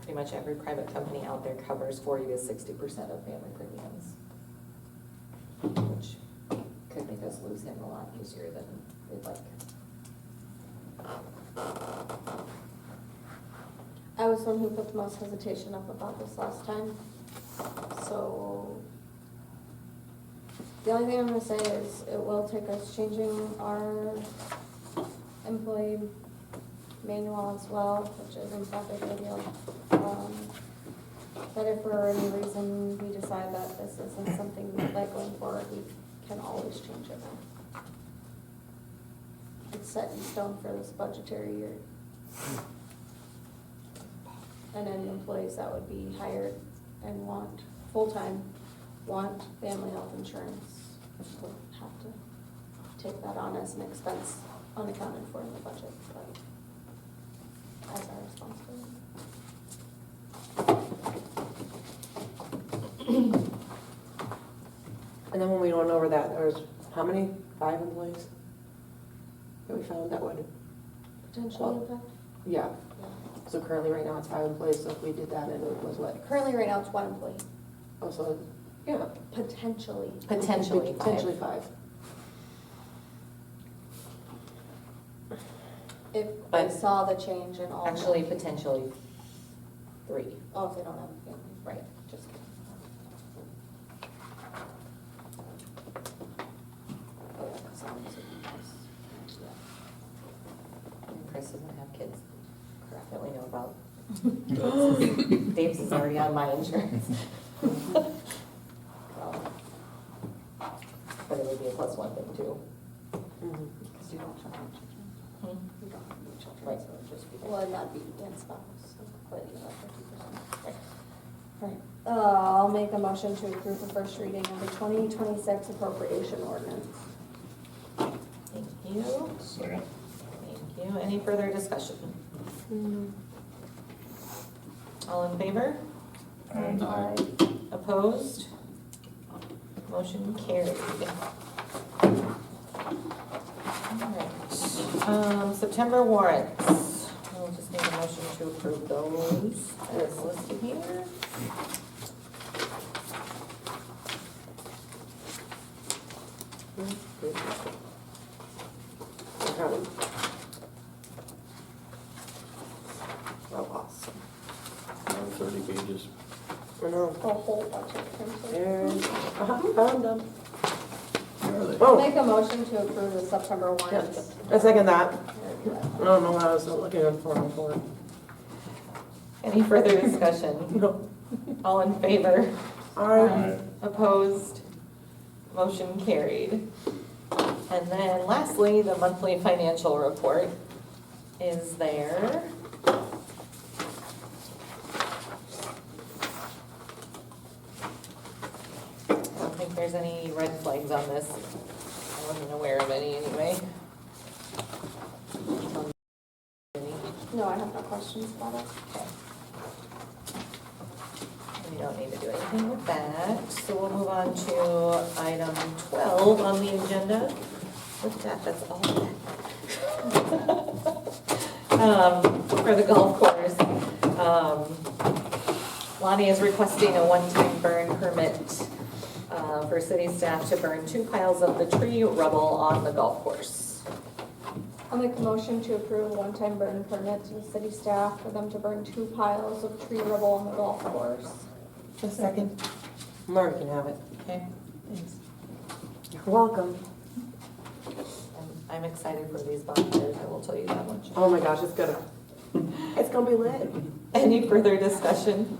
pretty much every private company out there covers 40 to 60% of family premiums, which could make us lose him a lot easier than we'd like. I was the one who put the most hesitation up about this last time. So the only thing I'm gonna say is it will take us changing our employee manual as well, which isn't that big of a deal. But if for any reason we decide that this isn't something we like going forward, we can always change it. It's set in stone for this budgetary year. And any employees that would be hired and want, full-time, want family health insurance would have to take that on as an expense unaccounted for in the budget, but as our responsibility. And then when we went over that, there was how many? 5 employees? That we found that would, Potentially impact? yeah. So currently, right now, it's 5 employees, so if we did that, and it was what? Currently, right now, it's 1 employee, Oh, so, yeah. potentially. Potentially. Potentially 5. If they But- saw the change in all. Actually, potentially 3. Oh, if they don't have a family. Right, just kidding. Oh, yeah, that sounds nice. And Chris doesn't have kids that we know about. Dave's is already on my insurance. But it would be a +1 thing too. Because you don't have any children. Hmm? You don't have any children, Right. so it'd just be, well, and that'd be and spouse, so, but you know, 50%. Right. I'll make a motion to approve the first reading of the 2026 appropriation ordinance. Thank you. Second. Thank you. Any further discussion? All in favor? Aye. Opposed? Motion carried. Alright, September warrants. We'll just need a motion to approve those as listed here. Oh, awesome. 30 pages. I know. A whole bunch of things. There's, found them. Where are they? Oh, Make a motion to approve the September warrants. I second that. I don't know why I was looking on 404. Any further discussion? No. All in favor? Alright. Opposed? Motion carried. And then lastly, the monthly financial report is there. I don't think there's any red flags on this. I wasn't aware of any anyway. No, I have no questions about it. Okay. We don't need to do anything with that, so we'll move on to item 12 on the agenda. With that, that's all. For the golf course, Lonnie is requesting a one-time burn permit for city staff to burn 2 piles of the tree rubble on the golf course. I'll make a motion to approve a one-time burn permit to the city staff for them to burn 2 piles of tree rubble on the golf course. A second. Marty can have it. Okay, You're welcome. I'm excited for these bonfires, I will tell you that much. Oh my gosh, it's gonna be lit. Any further discussion?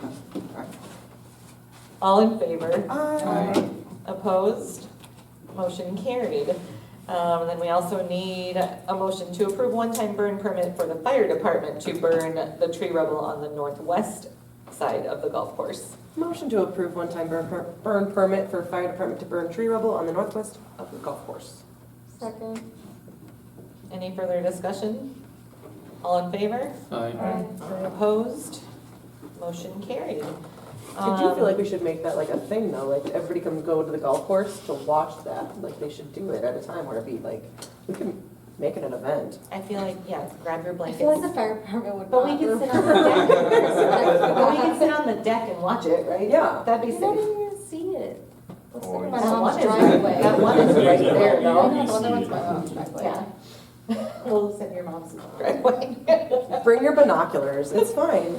All in favor? Aye. Opposed? Motion carried. Then we also need a motion to approve one-time burn permit for the fire department to burn the tree rubble on the northwest side of the golf course. Motion to approve one-time burn permit for fire department to burn tree rubble on the northwest of the golf course. Second. Any further discussion? All in favor? Aye. Opposed? Motion carried. Did you feel like we should make that like a thing though? Like everybody can go to the golf course to watch that? Like they should do it at a time where it'd be like, we can make it an event. I feel like, yeah, grab your I blankets. feel like the fire department would But we not. can sit on the deck. But we can sit on the deck and watch it, right? Yeah. That'd be You don't sick. even see it. Let's sit in my That mom's one is- driveway. That one is right there, I know, though. the other one's my mom's driveway. Yeah. We'll sit in your mom's driveway. Bring your binoculars, it's fine.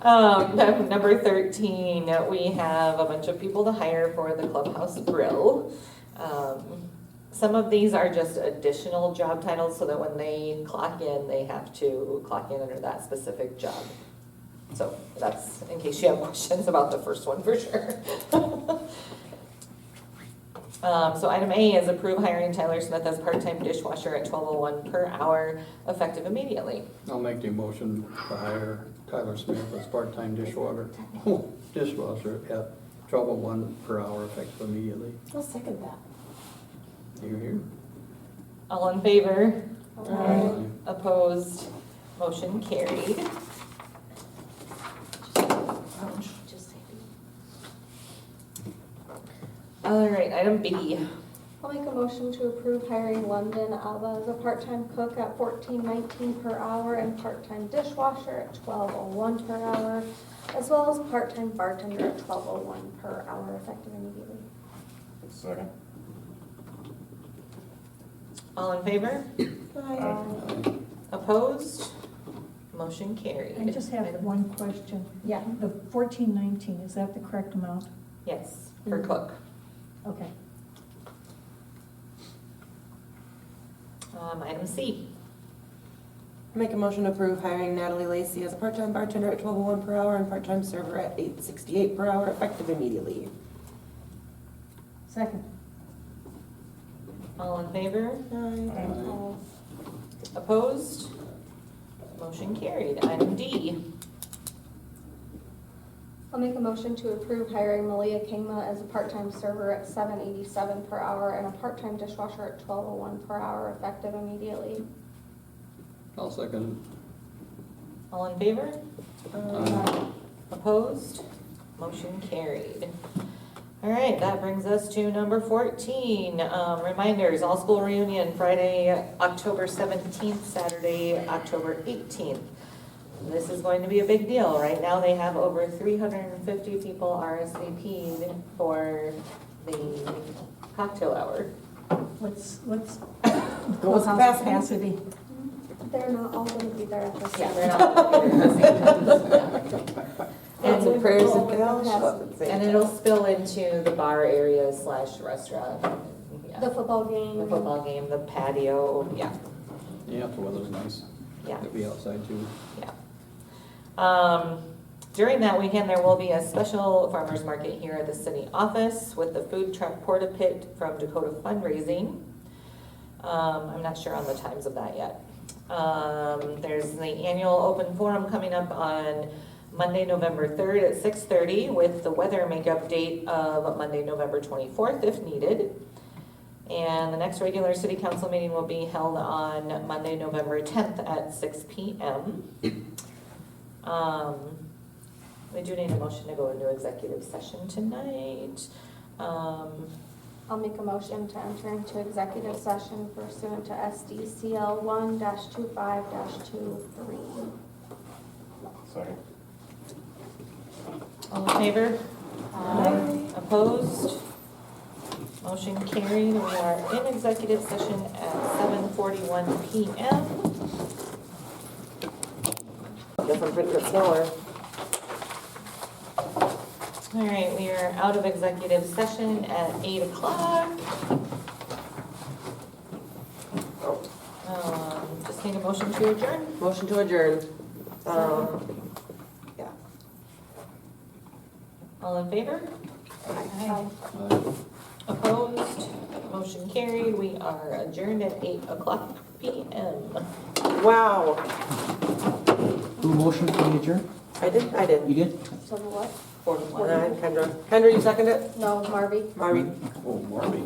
Number 13, we have a bunch of people to hire for the clubhouse grill. Some of these are just additional job titles so that when they clock in, they have to clock in under that specific job. So that's in case you have questions about the first one for sure. So item A is approve hiring Tyler Smith as part-time dishwasher at $12.01 per hour, effective immediately. I'll make the motion to hire Tyler Smith as part-time dishwasher at $12.01 per hour effective immediately. I'll second that. You hear? All in favor? Aye. Opposed? Motion carried. All right, item B. I'll make a motion to approve hiring London Alba as a part-time cook at $14.19 per hour and part-time dishwasher at $12.01 per hour, as well as part-time bartender at $12.01 per hour, effective immediately. Second. All in favor? Aye. Opposed? Motion carried. I just have one question. Yeah. The 1419, is that the correct amount? Yes, for cook. Okay. Item C. Make a motion to approve hiring Natalie Lacey as a part-time bartender at $12.01 per hour and part-time server at $8.68 per hour, effective immediately. Second. All in favor? Aye. Opposed? Motion carried. Item D. I'll make a motion to approve hiring Malia Kingma as a part-time server at $7.87 per hour and a part-time dishwasher at $12.01 per hour, effective immediately. I'll second All in favor? it. Aye. Opposed? Motion carried. All All right, that brings us to number 14. Reminders, all school reunion, Friday, October 17th, Saturday, October 18th. This is going to be a big deal. Right now, they have over 350 people RSVP'd for the cocktail hour. What's What's the capacity? They're not all gonna be there at the Yeah, same they're time. not gonna be there at the same time. Lots of prayers and Full canals. capacity. And it'll spill into the bar area / restaurant. Yeah. The football game. The football game, the patio, yeah, Yeah, if the weather's nice. yeah. It'll be outside too. During that weekend, there will be a special farmer's market here at the city office with the food truck porta pit from Dakota Fundraising. I'm not sure on the times of that yet. There's the annual open forum coming up on Monday, November 3rd at 6:30 with the weather makeup date of Monday, November 24th if needed. And the next regular city council meeting will be held on Monday, November 10th at 6 p.m. We do need a motion to go into executive session tonight. I'll make a motion to enter into executive session pursuant to SDCL 1-25-23. Second. All in favor? Opposed? Motion carried. We are in executive session at 7:41 p.m. Guess I'm pretty good smaller. All right, we are out of executive session at 8 o'clock. Just need a motion to adjourn. Motion to adjourn. Yeah. All in favor? Aye. Opposed? Motion carried. We are adjourned at 8 o'clock p.m. Wow. Who motioned for the adjourn? I did. You did? So the what? 41. Kendra. Kendra, you second it? No, Marby. Marby. Oh, Marby.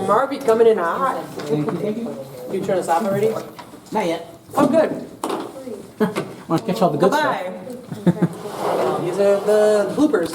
Marby coming in hot. Thank you, thank you. You turn us off already? Not yet. Oh, good. Want to catch all the good stuff. Bye-bye. These are the bloopers.